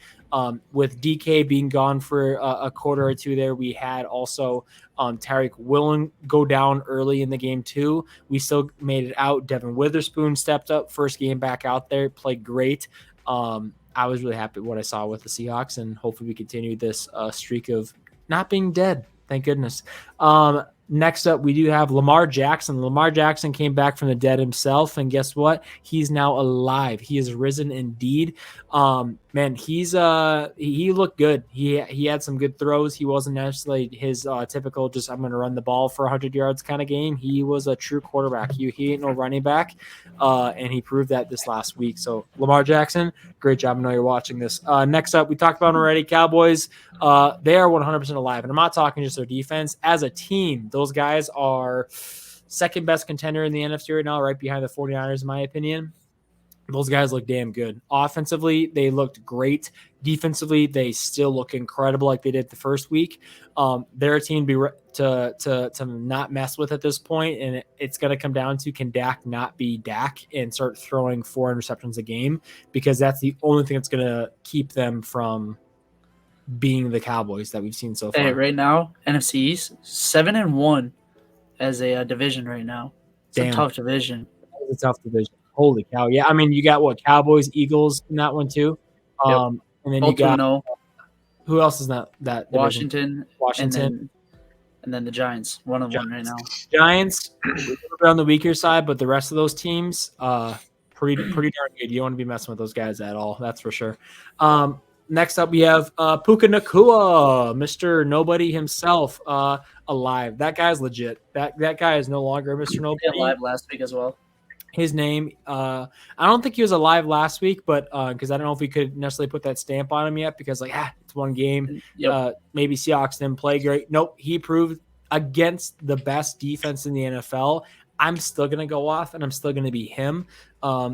with DK being gone for a quarter or two there. We had also Tyreek Woolen go down early in the game too. We still made it out. Devin Witherspoon stepped up, first game back out there, played great. I was really happy with what I saw with the Seahawks, and hopefully we continue this streak of not being dead. Thank goodness. Next up, we do have Lamar Jackson. Lamar Jackson came back from the dead himself, and guess what? He's now alive. He has risen indeed. Man, he looked good. He had some good throws. He wasn't necessarily his typical just I'm going to run the ball for 100 yards kind of game. He was a true quarterback. He ain't no running back, and he proved that this last week. So Lamar Jackson, great job. I know you're watching this. Next up, we talked about him already. Cowboys. They are 100% alive, and I'm not talking just their defense. As a team, those guys are second best contender in the NFC right now, right behind the 49ers, in my opinion. Those guys look damn good. Offensively, they looked great. Defensively, they still look incredible like they did the first week. They're a team to not mess with at this point, and it's going to come down to, can Dak not be Dak and start throwing 4 interceptions a game, because that's the only thing that's going to keep them from being the Cowboys that we've seen so far. Hey, right now, NFC East 7-1 as a division right now. It's a tough division. It's a tough division. Holy cow. Yeah, I mean, you got what? Cowboys, Eagles in that one too. Yep. And then Both you got 2-0. Who else is that division? Washington. And then the Giants. 1-1 right now. Giants are on the weaker side, but the rest of those teams, pretty darn good. You don't want to be messing with those guys at all. That's for sure. Next up, we have Puka Nacua, Mr. Nobody himself, alive. That guy's legit. That guy is no longer Mr. Nobody. Alive last week as well. His name, I don't think he was alive last week, but because I don't know if we could necessarily put that stamp on him yet, because it's one game. Yep. Maybe Seahawks didn't play great. Nope, he proved against the best defense in the NFL. I'm still going to go off, and I'm still going to be him.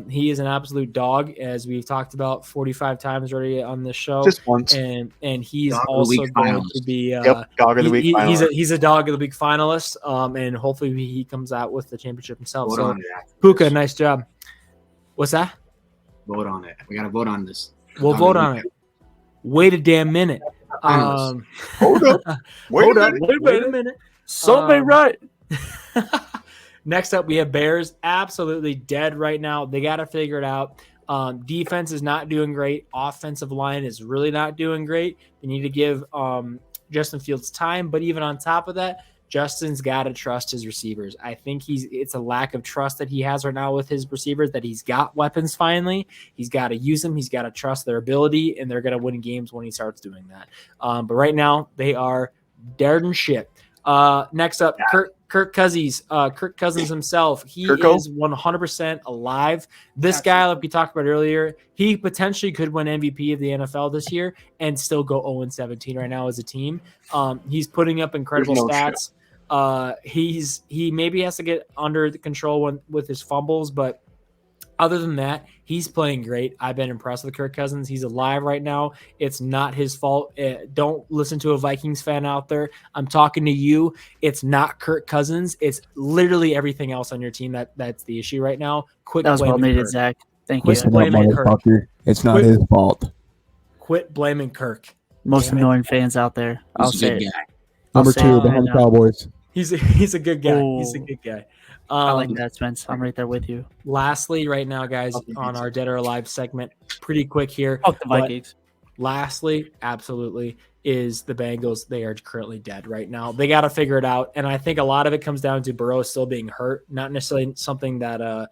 He is an absolute dog, as we've talked about 45 times already on this show. Just once. And he's also going to be dog of the week finalist. He's a dog of the week finalist, and hopefully he comes out with the championship himself. Vote so, on it. Puka, nice job. What's that? Vote on it. We got to vote on this. We'll vote on it. Wait a damn minute. Hold up. Wait a minute. Something right. Next up, we have Bears. Absolutely dead right now. They got to figure it out. Defense is not doing great. Offensive line is really not doing great. They need to give Justin Fields time. But even on top of that, Justin's got to trust his receivers. I think it's a lack of trust that he has right now with his receivers, that he's got weapons finally. He's got to use them. He's got to trust their ability, and they're going to win games when he starts doing that. But right now, they are dead and shit. Next up, Kirk Cousins himself. He is 100% alive. This guy, like we talked about earlier, he potentially could win MVP of the NFL this year and still go 0-17 right now as a team. He's putting up incredible stats. He maybe has to get under the control with his fumbles, but Other than that, he's playing great. I've been impressed with Kirk Cousins. He's alive right now. It's not his fault. Don't listen to a Vikings fan out there. I'm talking to you. It's not Kirk Cousins. It's literally everything else on your team that's the issue right now. Quit That was well blaming needed, Kirk. Zach. Thank Quit you. Listen up, blaming Kirk. motherfucker. It's not Quit- his fault. Quit blaming Kirk. Most Damn it. annoying fans out there. I'll He's a say good it. guy. Number say two, it behind right the now. Cowboys. He's a good guy. He's a Oh. good guy. I like that, Spence. I'm right there with you. Lastly, right now, guys, Fucking on pizza. our Dead or Alive segment, pretty quick here. Fuck the but Vikings. lastly, absolutely, is the Bengals. They are currently dead right now. They got to figure it out. And I think a lot of it comes down to Burrow still being hurt, not necessarily something that,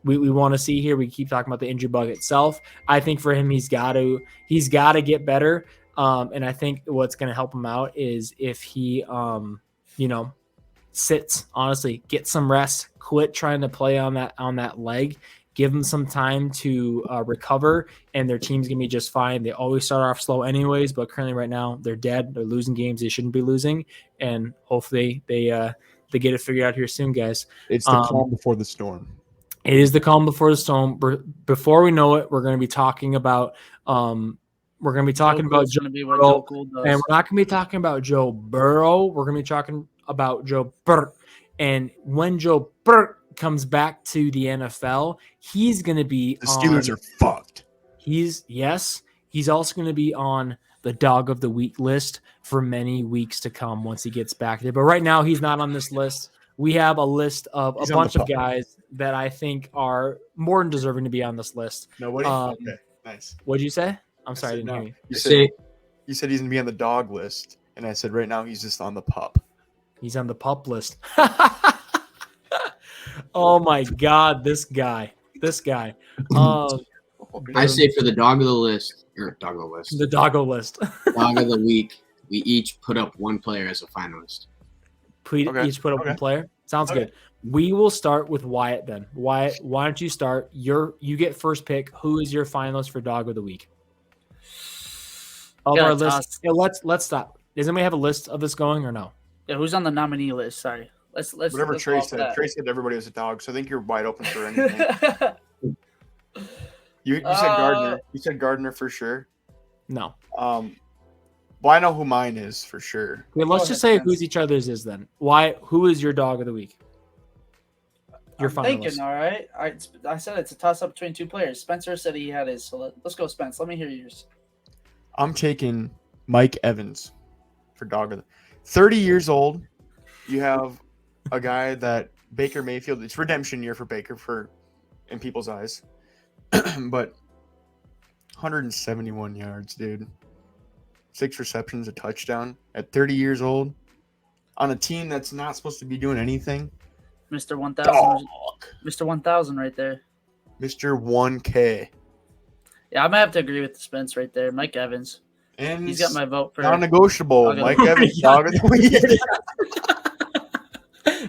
we want to see here. We keep talking about the injury bug itself. I think for him, he's got to get better. And I think what's going to help him out is if he, sits, honestly, get some rest, quit trying to play on that leg, give them some time to recover, and their team's gonna be just fine. They always start off slow anyways, but currently right now they're dead. They're losing games they shouldn't be losing, and hopefully they get it figured out here soon, guys. It's the calm before the storm. It is the calm before the storm. Before we know it, we're going to be talking about Joe Joe Cool's gonna be what Burrow, Joe Cool does. and we're not going to be talking about Joe Burrow. We're going to be talking about Joe Burrow. And when Joe Burrow comes back to the NFL, he's going to be The Steelers are fucked. He's also going to be on the Dog of the Week list for many weeks to come once he gets back there. But right now, he's not on this list. We have a list of He's a on bunch the of pup. guys that I think are more than deserving to be on this list. Nobody? Okay, nice. What'd you say? I'm sorry, I said didn't no. hear you. You said he's gonna be on the dog list, and I said right now he's just on the pup. He's on the pup list. Oh my God, this guy. I say for the dog of the list, or dog of the list, The doggo list. dog of the week, we each put up one player as a finalist. Please Okay, each put up okay. one player. Sounds Okay. good. We will start with Wyatt then. Wyatt, why don't you start? You get first pick. Who is your finalist for Dog of the Week? Of Yeah, our toss. list. Yeah, let's stop. Does anybody have a list of this going or no? Yeah, who's on the nominee list? Sorry. Let's Whatever let's Trey go off said. that. Trey said everybody was a dog, so I think you're wide open for anything. You said Gardner. You said Gardner for sure. No. Well, I know who mine is for sure. Okay, let's Go just ahead, say who's each other's is then. Who is your Dog of the Week? Your I'm thinking, finalist. all right. I said it's a toss up between two players. Spencer said he had his, so let's go, Spence. Let me hear yours. I'm taking Mike Evans for dog of the 30 years old. You have a guy that Baker Mayfield. It's redemption year for Baker in people's eyes, but 171 yards, dude. 6 receptions, a touchdown at 30 years old on a team that's not supposed to be doing anything. Mr. 1000. Dog. Mr. 1000 right there. Mr. 1K. Yeah, I'm gonna have to agree with Spence right there. Mike Evans. And He's got my vote for. non-negotiable. Dog of the Mike week. Evans, dog of the week.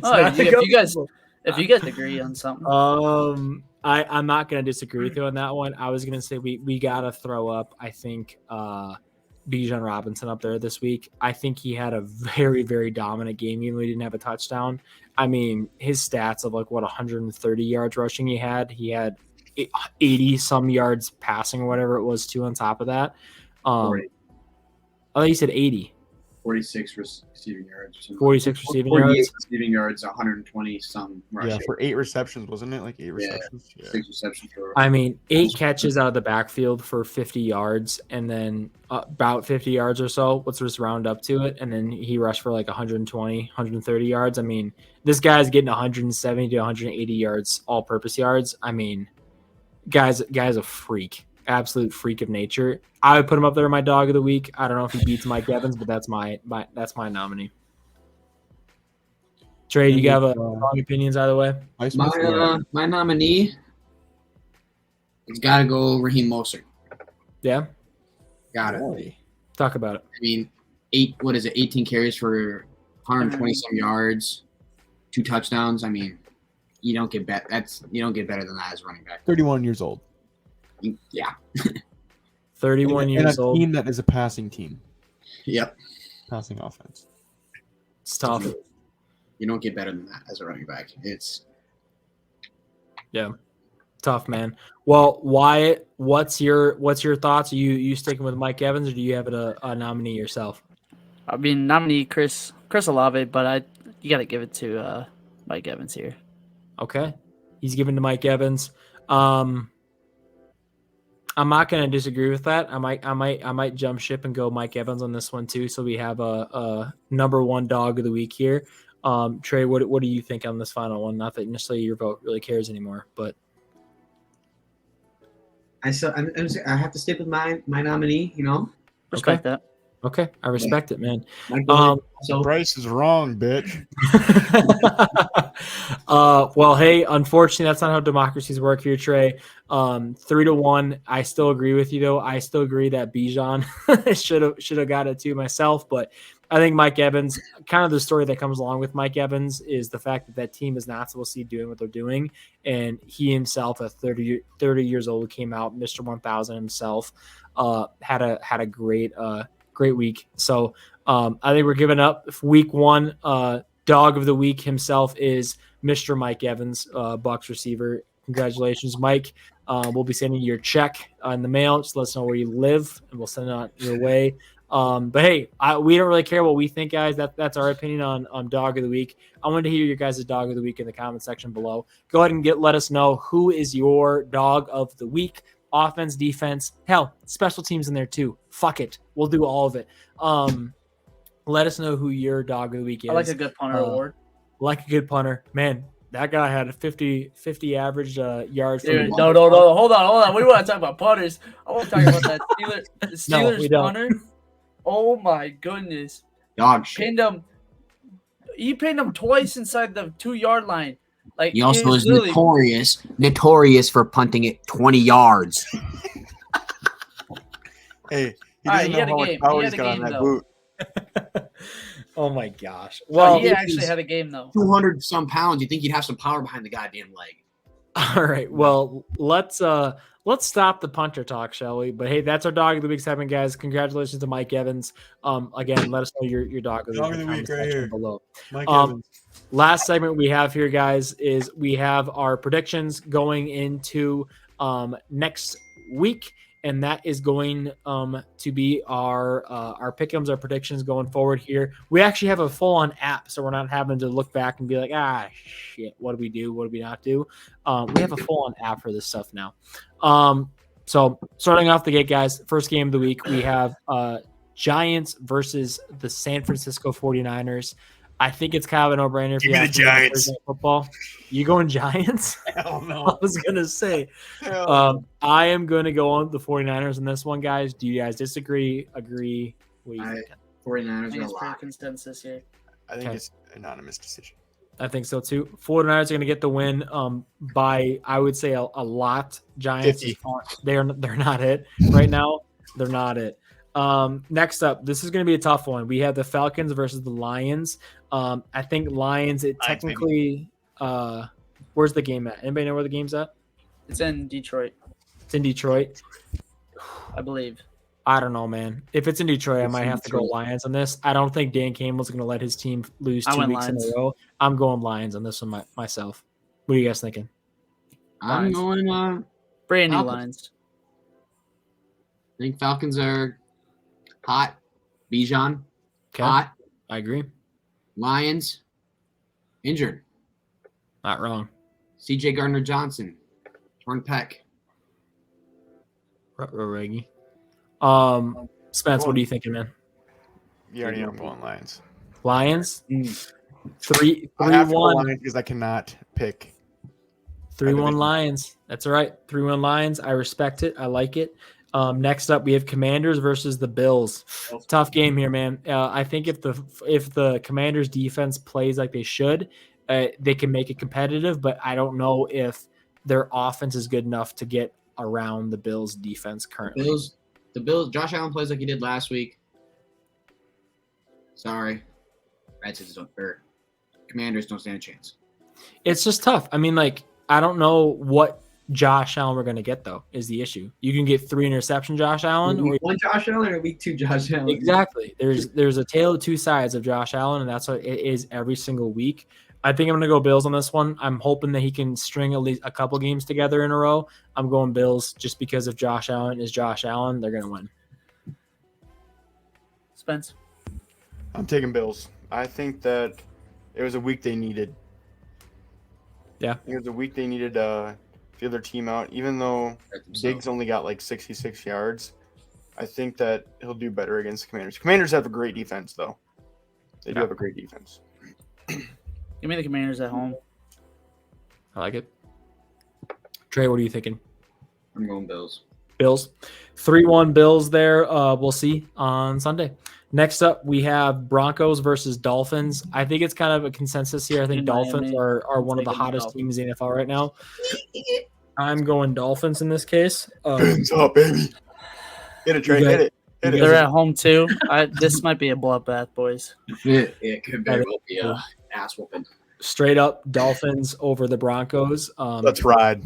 Oh, if you guys agree on something, I'm not gonna disagree with you on that one. I was gonna say we gotta throw up, I think, Bijan Robinson up there this week. I think he had a very, very dominant game, even though he didn't have a touchdown. I mean, his stats of 130 yards rushing he had 80 some yards passing or whatever it was too on top of that. Oh, you said 80. 46 receiving yards. Or something. 46 receiving 48 yards. receiving yards, 120 some rushing. Yeah, for 8 receptions, wasn't it? 8 receptions. Yeah. 6 receptions for. I mean, 8 catches out of the backfield for 50 yards, and then about 50 yards or so. Let's just round up to it. And then he rushed for 120, 130 yards. I mean, this guy's getting 170 to 180 yards, all-purpose yards. I mean, guy's a freak, absolute freak of nature. I would put him up there in my Dog of the Week. I don't know if he beats Mike Evans, but that's my nominee. Trey, you have strong opinions either way? My nominee, it's got to go Raheem Mostert. Yeah, Got it. talk about it. I mean, 18 carries for 120 some yards, 2 touchdowns. I mean, you don't get better than that as a running back. 31 years old. Yeah. 31 and years a old. team that is a passing team, Yep. passing offense. It's tough. You don't get better than that as a running back. It's Yeah. Tough, man. Well, Wyatt, what's your thoughts? Are you sticking with Mike Evans, or do you have a nominee yourself? I mean, nominee Chris Olave, but you got to give it to Mike Evans here. Okay, he's given to Mike Evans. I'm not going to disagree with that. I might jump ship and go Mike Evans on this one too. So we have a number one dog of the week here. Trey, what do you think on this final one? Not that necessarily your vote really cares anymore, but I have to stick with my nominee. You know, Respect that. Okay, I respect it, man. So Bryce is wrong, bitch. Well, hey, unfortunately, that's not how democracies work here, Trey. 3-1. I still agree with you, though. I still agree that Bijan should have got it too myself, but I think Mike Evans. Kind of the story that comes along with Mike Evans is the fact that team is not supposed to be doing what they're doing, and he himself, at 30 years old, came out Mr. 1000 himself. Had a great week. So I think we're giving up week one. Dog of the week himself is Mr. Mike Evans, Bucs receiver. Congratulations, Mike. We'll be sending you your check in the mail. Just let us know where you live, and we'll send it on your way. But hey, we don't really care what we think, guys. That's our opinion on Dog of the Week. I wanted to hear your guys' Dog of the Week in the comment section below. Go ahead and let us know who is your Dog of the Week. Offense, defense, hell, special teams in there too. Fuck it. We'll do all of it. Let us know who your Dog of the Week is. I like a good punter award. Like a good punter. Man, that guy had a 50 average yards. Dude, no. Hold on. We want to talk about punters. I want to talk about that Steelers punter. Oh, my goodness. Dog shit. He pinned him twice inside the 2-yard line. Like, he also is notorious for punting it 20 yards. Hey, he doesn't know how much power he's got on that boot. Oh my gosh. Well, he actually had a game though. 200 some pounds. You think he'd have some power behind the goddamn leg? All right. Well, let's stop the punter talk, shall we? But hey, that's our Dog of the Week segment, guys. Congratulations to Mike Evans. Again, let us know your Dog of the Week right here below. Mike Evans. Last segment we have here, guys, is we have our predictions going into next week, and that is going to be our pick'ems, our predictions going forward here. We actually have a full-on app, so we're not having to look back and be like, shit, what do we do? What do we not do? We have a full-on app for this stuff now. So starting off the gate, guys, first game of the week, we have Giants versus the San Francisco 49ers. I think it's kind of a no-brainer. Give me the Giants. Football. You going Giants? Hell no. I was going to say. I am going to go on the 49ers in this one, guys. Do you guys disagree, agree? What do you think? 49ers I are a think it's pretty lot. consensus here. I think it's an anonymous decision. I think so, too. 49ers are going to get the win by, I would say, a lot. Giants, 50. They're not it right now. They're not it. Next up, this is going to be a tough one. We have the Falcons versus the Lions. I think Lions, technically, where's the game at? Anybody know where the game's at? It's in Detroit, It's in Detroit. I believe. I don't know, man. If it's in Detroit, I might have to go Lions on this. I don't think Dan Campbell's going to let his team lose 2 weeks in a row. I'm going Lions on this one myself. What are you guys thinking? I'm going brand new Falcons. Lions. I think Falcons are hot. Bijan, Okay. hot. I agree. Lions, injured. Not wrong. C.J. Gardner-Johnson, torn pec. Reggie. Spence, what are you thinking, man? You already know I'm going Lions. Lions? I have to go 3-1. Lions because I cannot pick. 3-1 Lions. That's all right. 3-1 Lions. I respect it. I like it. Next up, we have Commanders versus the Bills. Tough game here, man. I think if the Commanders defense plays like they should, they can make it competitive, but I don't know if their offense is good enough to get around the Bills defense currently. The Bills, Josh Allen plays like he did last week. Sorry. Commanders don't stand a chance. It's just tough. I mean, I don't know what Josh Allen we're going to get, though, is the issue. You can get 3 interception Josh Allen. Week 1 Josh Allen or week 2 Josh Allen? Exactly. There's a tale of two sides of Josh Allen, and that's what it is every single week. I think I'm going to go Bills on this one. I'm hoping that he can string at least a couple games together in a row. I'm going Bills just because if Josh Allen is Josh Allen, they're going to win. Spence. I'm taking Bills. I think that it was a week they needed. Yeah. It was a week they needed the other team out. Even though Diggs only got like 66 yards, I think that he'll do better against the Commanders. Commanders have a great defense, though. They do have a great defense. Give me the Commanders at home. I like it. Trey, what are you thinking? I'm going Bills. Bills. 3-1 Bills there. We'll see on Sunday. Next up, we have Broncos versus Dolphins. I think it's kind of a consensus here. I think In Dolphins Miami. are one of the Taking the hottest Dolphins. teams in the NFL right now. I'm going Dolphins in this case. Hands up, baby. Hit it, Trey. You Hit it. Hit you it. They're at home too. This might be a bloodbath, boys. It could very well be a ass whooping. Straight up Dolphins over the Broncos. Let's ride.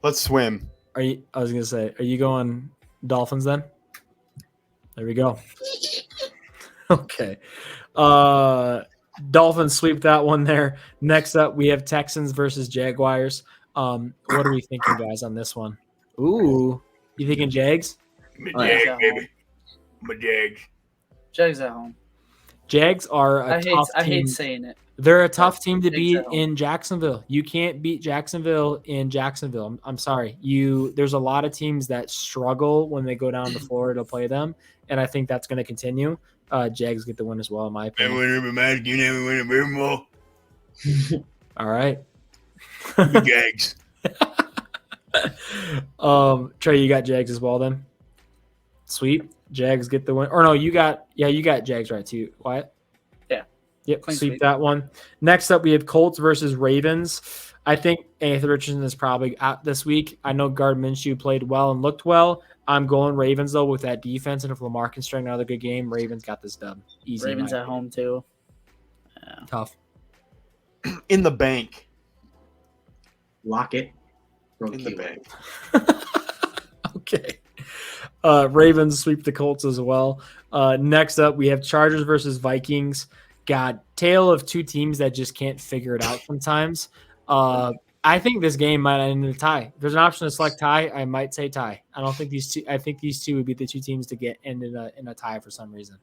Let's swim. I was gonna say, are you going Dolphins then? There we go. Okay. Dolphins sweep that one there. Next up, we have Texans versus Jaguars. What are we thinking, guys, on this one? Ooh, you thinking Jags? Jags at home. My Jags. Jags at home. Jags are a I tough team. hate saying it. They're a tough team to Jags beat at home. in Jacksonville. You can't beat Jacksonville in Jacksonville. I'm sorry. There's a lot of teams that struggle when they go down to Florida to play them, and I think that's going to continue. Jags get the win as well, in my opinion. All right. Jags. Trey, you got Jags as well then? Sweet. Jags get the win. Or no, you got Jags right too. Wyatt? Yeah. Yep, Clean sweep sweep. that one. Next up, we have Colts versus Ravens. I think Anthony Richardson is probably out this week. I know Gardner Minshew played well and looked well. I'm going Ravens, though, with that defense. And if Lamar can string another good game, Ravens got this dub. Easy. Ravens in my at home too. opinion. Tough. In the bank. Lock it. In the bank. Okay. Ravens sweep the Colts as well. Next up, we have Chargers versus Vikings. God, tale of two teams that just can't figure it out sometimes. I think this game might end in a tie. If there's an option to select tie, I might say tie. I don't think these two. I think these two would be the two teams to end in a tie for some reason.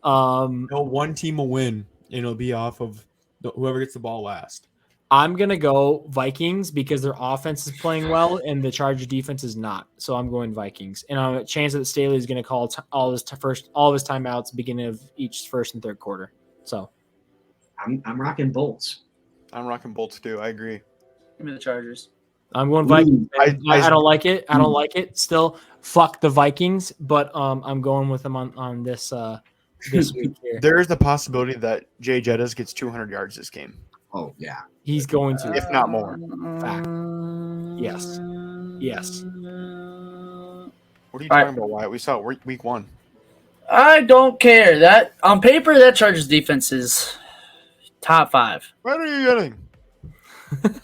No, one team will win, and it'll be off of whoever gets the ball last. I'm gonna go Vikings because their offense is playing well and the Charger defense is not. So I'm going Vikings, and I'm a chance that Staley is going to call all of his timeouts beginning of each first and third quarter. So I'm rocking Bolts. I'm rocking Bolts too. I agree. Give me the Chargers. I'm going Vikings. I don't like it. I don't like it. Still, fuck the Vikings, but I'm going with them on this this week here. There is the possibility that Jay Jettas gets 200 yards this game. Oh yeah. He's going to. If not more. Fact. Yes. Yes. What are you All right. talking about, Wyatt? We saw it week one. I don't care. That on paper, that Chargers defense is top 5. What are you getting?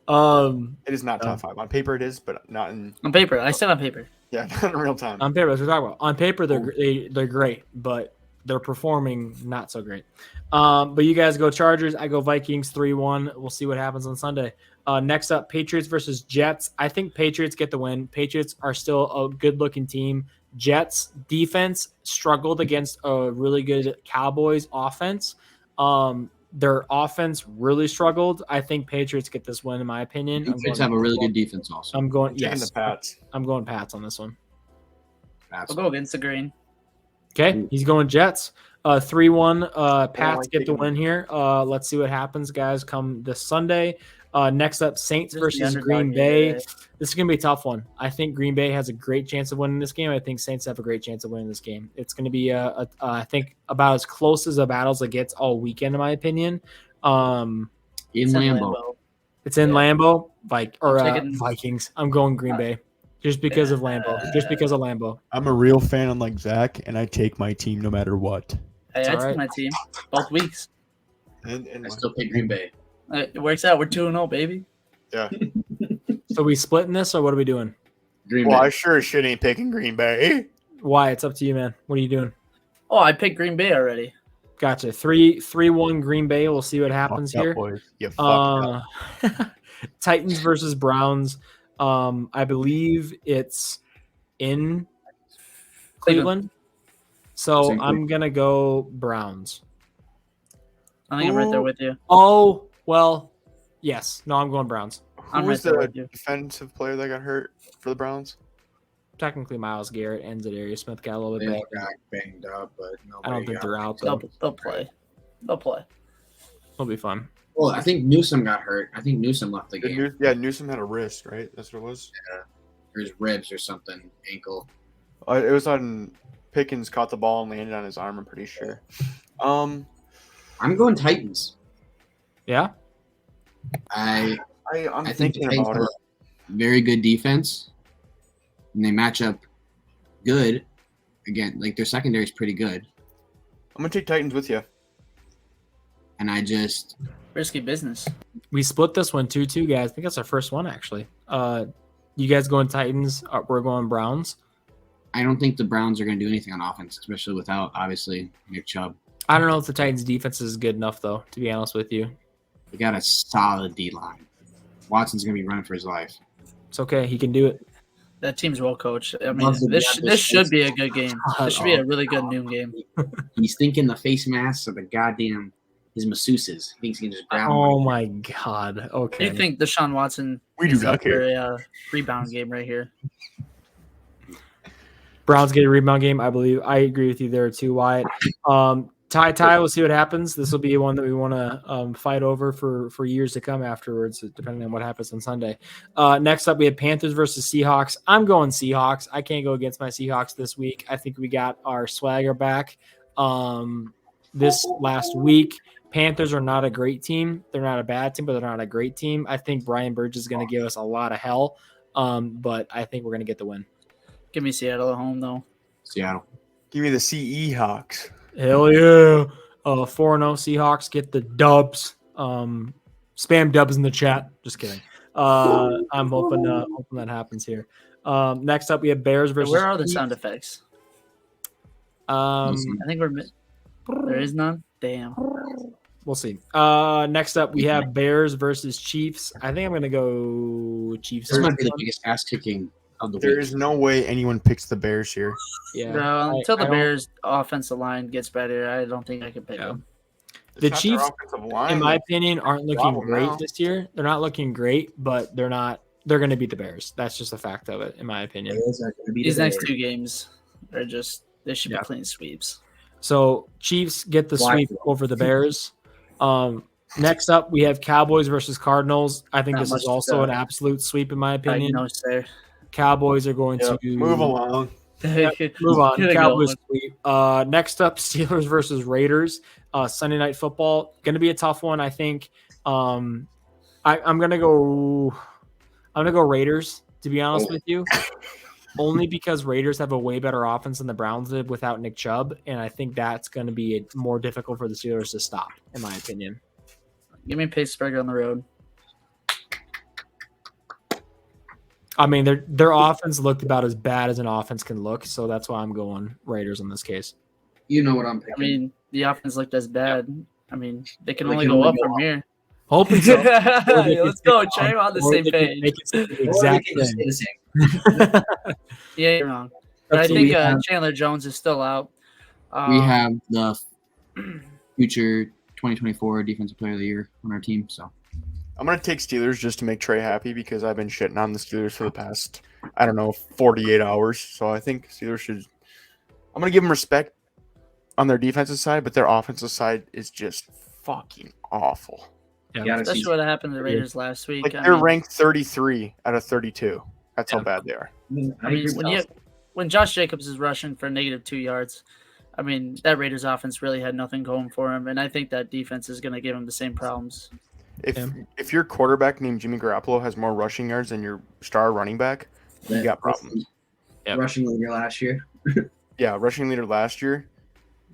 It is not top 5. On paper it is, but not in On paper, I said on paper. not in real time. on paper, that's what we're talking about. On paper, they're great, but they're performing not so great. But you guys go Chargers. I go Vikings 3-1. We'll see what happens on Sunday. Next up, Patriots versus Jets. I think Patriots get the win. Patriots are still a good-looking team. Jets defense struggled against a really good Cowboys offense. Their offense really struggled. I think Patriots get this win, in my opinion. Patriots have a really good defense also. I'm going Taking yes. the Pats. I'm going Pats on this one. I'll go against the green. Okay, he's going Jets. 3-1. Pats like get the taking- win here. Let's see what happens, guys, come this Sunday. Next up, Saints Just the versus underdog Green here Bay. today. This is going to be a tough one. I think Green Bay has a great chance of winning this game. I think Saints have a great chance of winning this game. It's going to be, I think, about as close as a battle as it gets all weekend, in my opinion. In It's in Lambeau. It's in Yeah. Lambeau, I'm taking- Vikings. I'm going Green Bay just because of Lambeau. Just because of Lambeau. I'm a real fan unlike Zach, and I take my team no matter what. Hey, It's I all took right. my team both weeks. And I still pick Green Bay. It works out. We're 2-0, baby. yeah. So we splitting this, or what are we doing? Green Well, Bay. I sure as shit ain't picking Green Bay. Why? It's up to you, man. What are you doing? Oh, I picked Green Bay already. Gotcha. 3-1 Green Bay. We'll see what happens Fucked up, here. boys. You fucked up. Titans versus Browns. I believe it's in Cleveland. So Same I'm gonna go Browns. I think I'm right there with you. Oh well, yes. No, I'm going Browns. Who I'm was right there the with you. defensive player that got hurt for the Browns? Technically, Myles Garrett and Zadarius Smith got a little bit They bad. got banged up, but I don't think they're out though. They'll play. They'll play. It'll be fun. Well, I think Newsom got hurt. I think Newsom left the game. Newsom had a wrist, right? That's what it was. Or his ribs or something, ankle. It was on Pickens caught the ball and landed on his arm. I'm pretty sure. I'm going Titans. Yeah. I'm I'm think the thinking Titans about have it. a very good defense, and they match up good. Again, like their secondary is pretty good, I'm gonna take Titans with you. and I just Risky business. We split this one 2-2, guys. I think that's our first one actually. You guys going Titans? We're going Browns. I don't think the Browns are going to do anything on offense, especially without obviously Nick Chubb. I don't know if the Titans defense is good enough though, to be honest with you. They got a solid D line. Watson's going to be running for his life. It's okay. He can do it. That team's well coached. I mean, Love the this Baptist should be a good game. This should be Oh. a really good noon game. He's thinking the face masks are the goddamn his masseuses. He thinks he can just grab them. Oh my God. Okay. You think Deshaun Watson We do is not up care. for a rebound game right here? Browns get a rebound game, I believe. I agree with you there too, Wyatt. Ty, we'll see what happens. This will be one that we want to fight over for years to come afterwards, depending on what happens on Sunday. Next up, we have Panthers versus Seahawks. I'm going Seahawks. I can't go against my Seahawks this week. I think we got our swagger back this last week. Panthers are not a great team. They're not a bad team, but they're not a great team. I think Brian Burge is going to give us a lot of hell, but I think we're going to get the win. Give me Seattle at home though. Seattle. Give me the CE Hawks. Hell yeah. 4-0 Seahawks get the dubs. Spam dubs in the chat. Just kidding. I'm hoping that happens here. Next up, we have Bears versus Where are the Chiefs. sound effects? Um, I think there is none. Damn. we'll see. Next up, we have Bears versus Chiefs. I think I'm going to go Chiefs. This might be the biggest ass kicking of the There week. is no way anyone picks the Bears here. Yeah. No, until I the don't- Bears' offensive line gets better, I don't think I can pick Yeah. them. The It's not their Chiefs, offensive line in my that's- opinion, aren't looking problem great now. this year. They're not looking great, but they're not. They're going to beat the Bears. That's just a fact of it, in my opinion. These next two games are they should be Yeah. clean sweeps. So Chiefs get the Black sweep Phillip. over the Bears. Next up, we have Cowboys versus Cardinals. I think Not this much is to also say. an absolute sweep, in my opinion. Diagnosed there. Cowboys are going to Move along. Move on. Gonna go Cowboys with- sweep. Next up, Steelers versus Raiders. Sunday night football. Going to be a tough one, I think. I'm gonna go Raiders, to be honest with you. Only because Raiders have a way better offense than the Browns did without Nick Chubb, and I think that's going to be more difficult for the Steelers to stop, in my opinion. Give me Pittsburgh on the road. I mean, their offense looked about as bad as an offense can look, so that's why I'm going Raiders in this case. You know what I'm picking. I mean, the offense looked as bad. I mean, they can They only can go only up go from up. here. Hoping so. Let's go, Trey. We're on the Or same they can page. make it the Or exact they can just thing. stay the same. Yeah, you're wrong. But I So think we have- Chandler Jones is still out. We have the future 2024 Defensive Player of the Year on our team. So I'm gonna take Steelers just to make Trey happy because I've been shitting on the Steelers for the past 48 hours. So I think Steelers should. I'm gonna give them respect on their defensive side, but their offensive side is just fucking awful. Yeah. especially what happened to the Raiders last week. Like I they're mean, ranked 33 out of 32. That's how Yeah. bad they are. I mean, when Josh Jacobs is rushing for -2 yards, I mean that Raiders offense really had nothing going for him, and I think that defense is going to give him the same problems. If your quarterback named Jimmy Garoppolo has more rushing yards than your star running back, you got problems. Yep. Rushing leader last year. Yeah, rushing leader last year.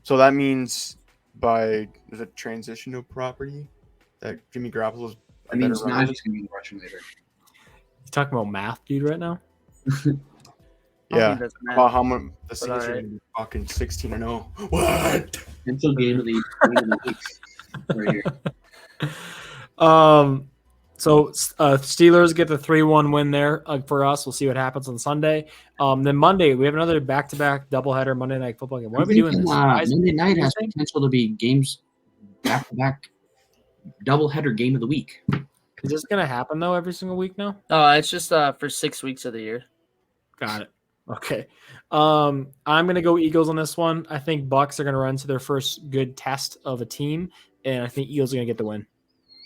So that means is it transitional property that Jimmy Garoppolo's I mean, it's not just going to be the rushing leader. You talking about math, dude, right now? I don't Yeah. think that's About how much the Steelers are alright. gonna be fucking 16-0. What? Potential game of the week right here. So Steelers get the 3-1 win there for us. We'll see what happens on Sunday. Then Monday we have another back-to-back doubleheader Monday Night Football game. Why are we doing this? Monday night has potential to be games back-to-back doubleheader game of the week. Is this going to happen though every single week now? Oh, it's just for 6 weeks of the year. Got it. Okay. I'm going to go Eagles on this one. I think Bucks are going to run to their first good test of a team, and I think Eagles are going to get the win.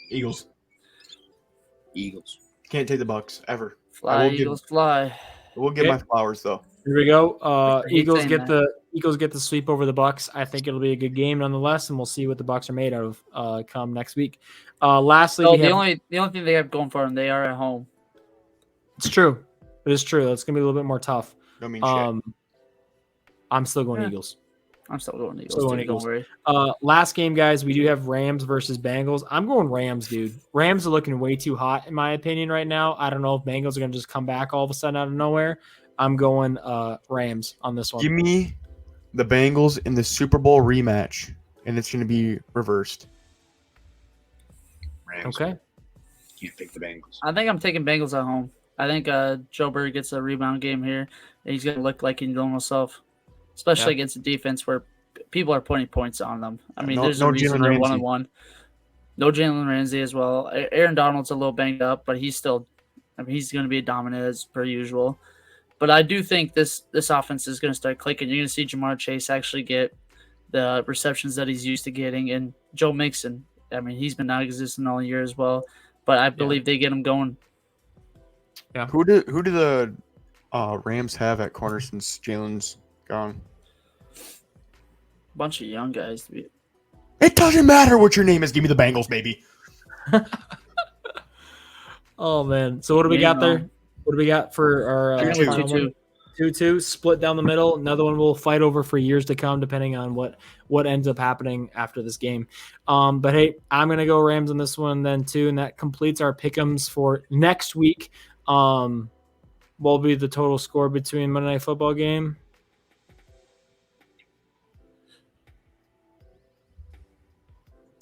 Eagles. Can't take the Bucks ever. Fly, Eagles, fly. We'll get my flowers though. Here we go. Eagles get that. the sweep over the Bucks. I think it'll be a good game nonetheless, and we'll see what the Bucks are made out of come next week. Lastly, the only thing they have going for them, they are at home. It's true. It is true. It's gonna be a little bit more tough. Don't mean shit. I'm still going Eagles. I'm still going Eagles. Still going dude, Eagles. Don't worry. Last game, guys, we do have Rams versus Bengals. I'm going Rams, dude. Rams are looking way too hot, in my opinion, right now. I don't know if Bengals are going to just come back all of a sudden out of nowhere. I'm going Rams on this one. Give me the Bengals in the Super Bowl rematch, and it's going to be reversed. Rams. Okay. Can't pick the Bengals. I think I'm taking Bengals at home. I think Joe Burrow gets a rebound game here, and he's going to look like he's doing himself, especially against a defense where people are putting points on them. I mean, there's a reason they're 1-1. No Jalen Ramsey as well. Aaron Donald's a little banged up, but he's still – I mean, he's going to be dominant as per usual. But I do think this offense is going to start clicking. You're going to see Jamar Chase actually get the receptions that he's used to getting. And Joe Mixon, I mean, he's been non-existent all year as well. But I believe they get him going. Yeah. Who do the Rams have at corner since Jalen's gone? Bunch of young guys. It doesn't matter what your name is. Give me the Bengals, baby. Oh, man. So what do we got there? What do we got for our 2-2 split down the middle? Another one we'll fight over for years to come, depending on what ends up happening after this game. But hey, I'm gonna go Rams on this one then too, and that completes our pick'ems for next week. What will be the total score between Monday Night Football game?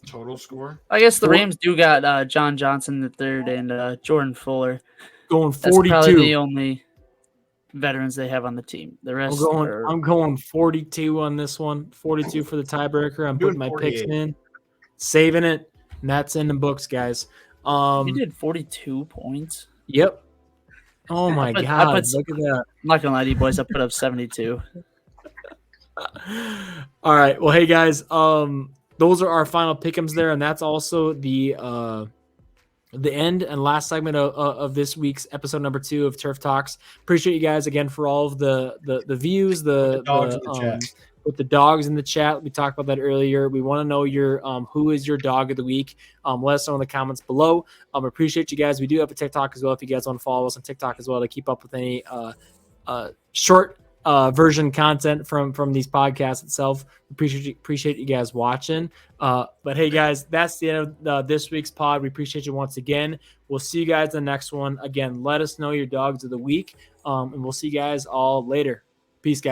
Total score? I guess the Rams do got John Johnson III and Jordan Fuller. Going That's 42. probably the only veterans they have on the team. The rest I'm going 42 on this one. 42 for the tiebreaker. I'm putting my picks in, saving it, and that's in the books, guys. You did 42 points. Yep. Oh my God! Look at that. I'm not gonna lie to you boys. I put up 72. All right. Well, hey guys. Those are our final pick'ems there, and that's also the end and last segment of this week's episode number 2 of Turf Talks. Appreciate you guys again for all of the views, the dogs in the chat. With the dogs in the chat. We talked about that earlier. We want to know your who is your dog of the week. Let us know in the comments below. Appreciate you guys. We do have a TikTok as well if you guys want to follow us on TikTok as well to keep up with any short version content from these podcasts itself. Appreciate you guys watching. But hey guys, that's the end of this week's pod. We appreciate you once again. We'll see you guys in the next one. Again, let us know your dogs of the week. And we'll see you guys all later. Peace, guys.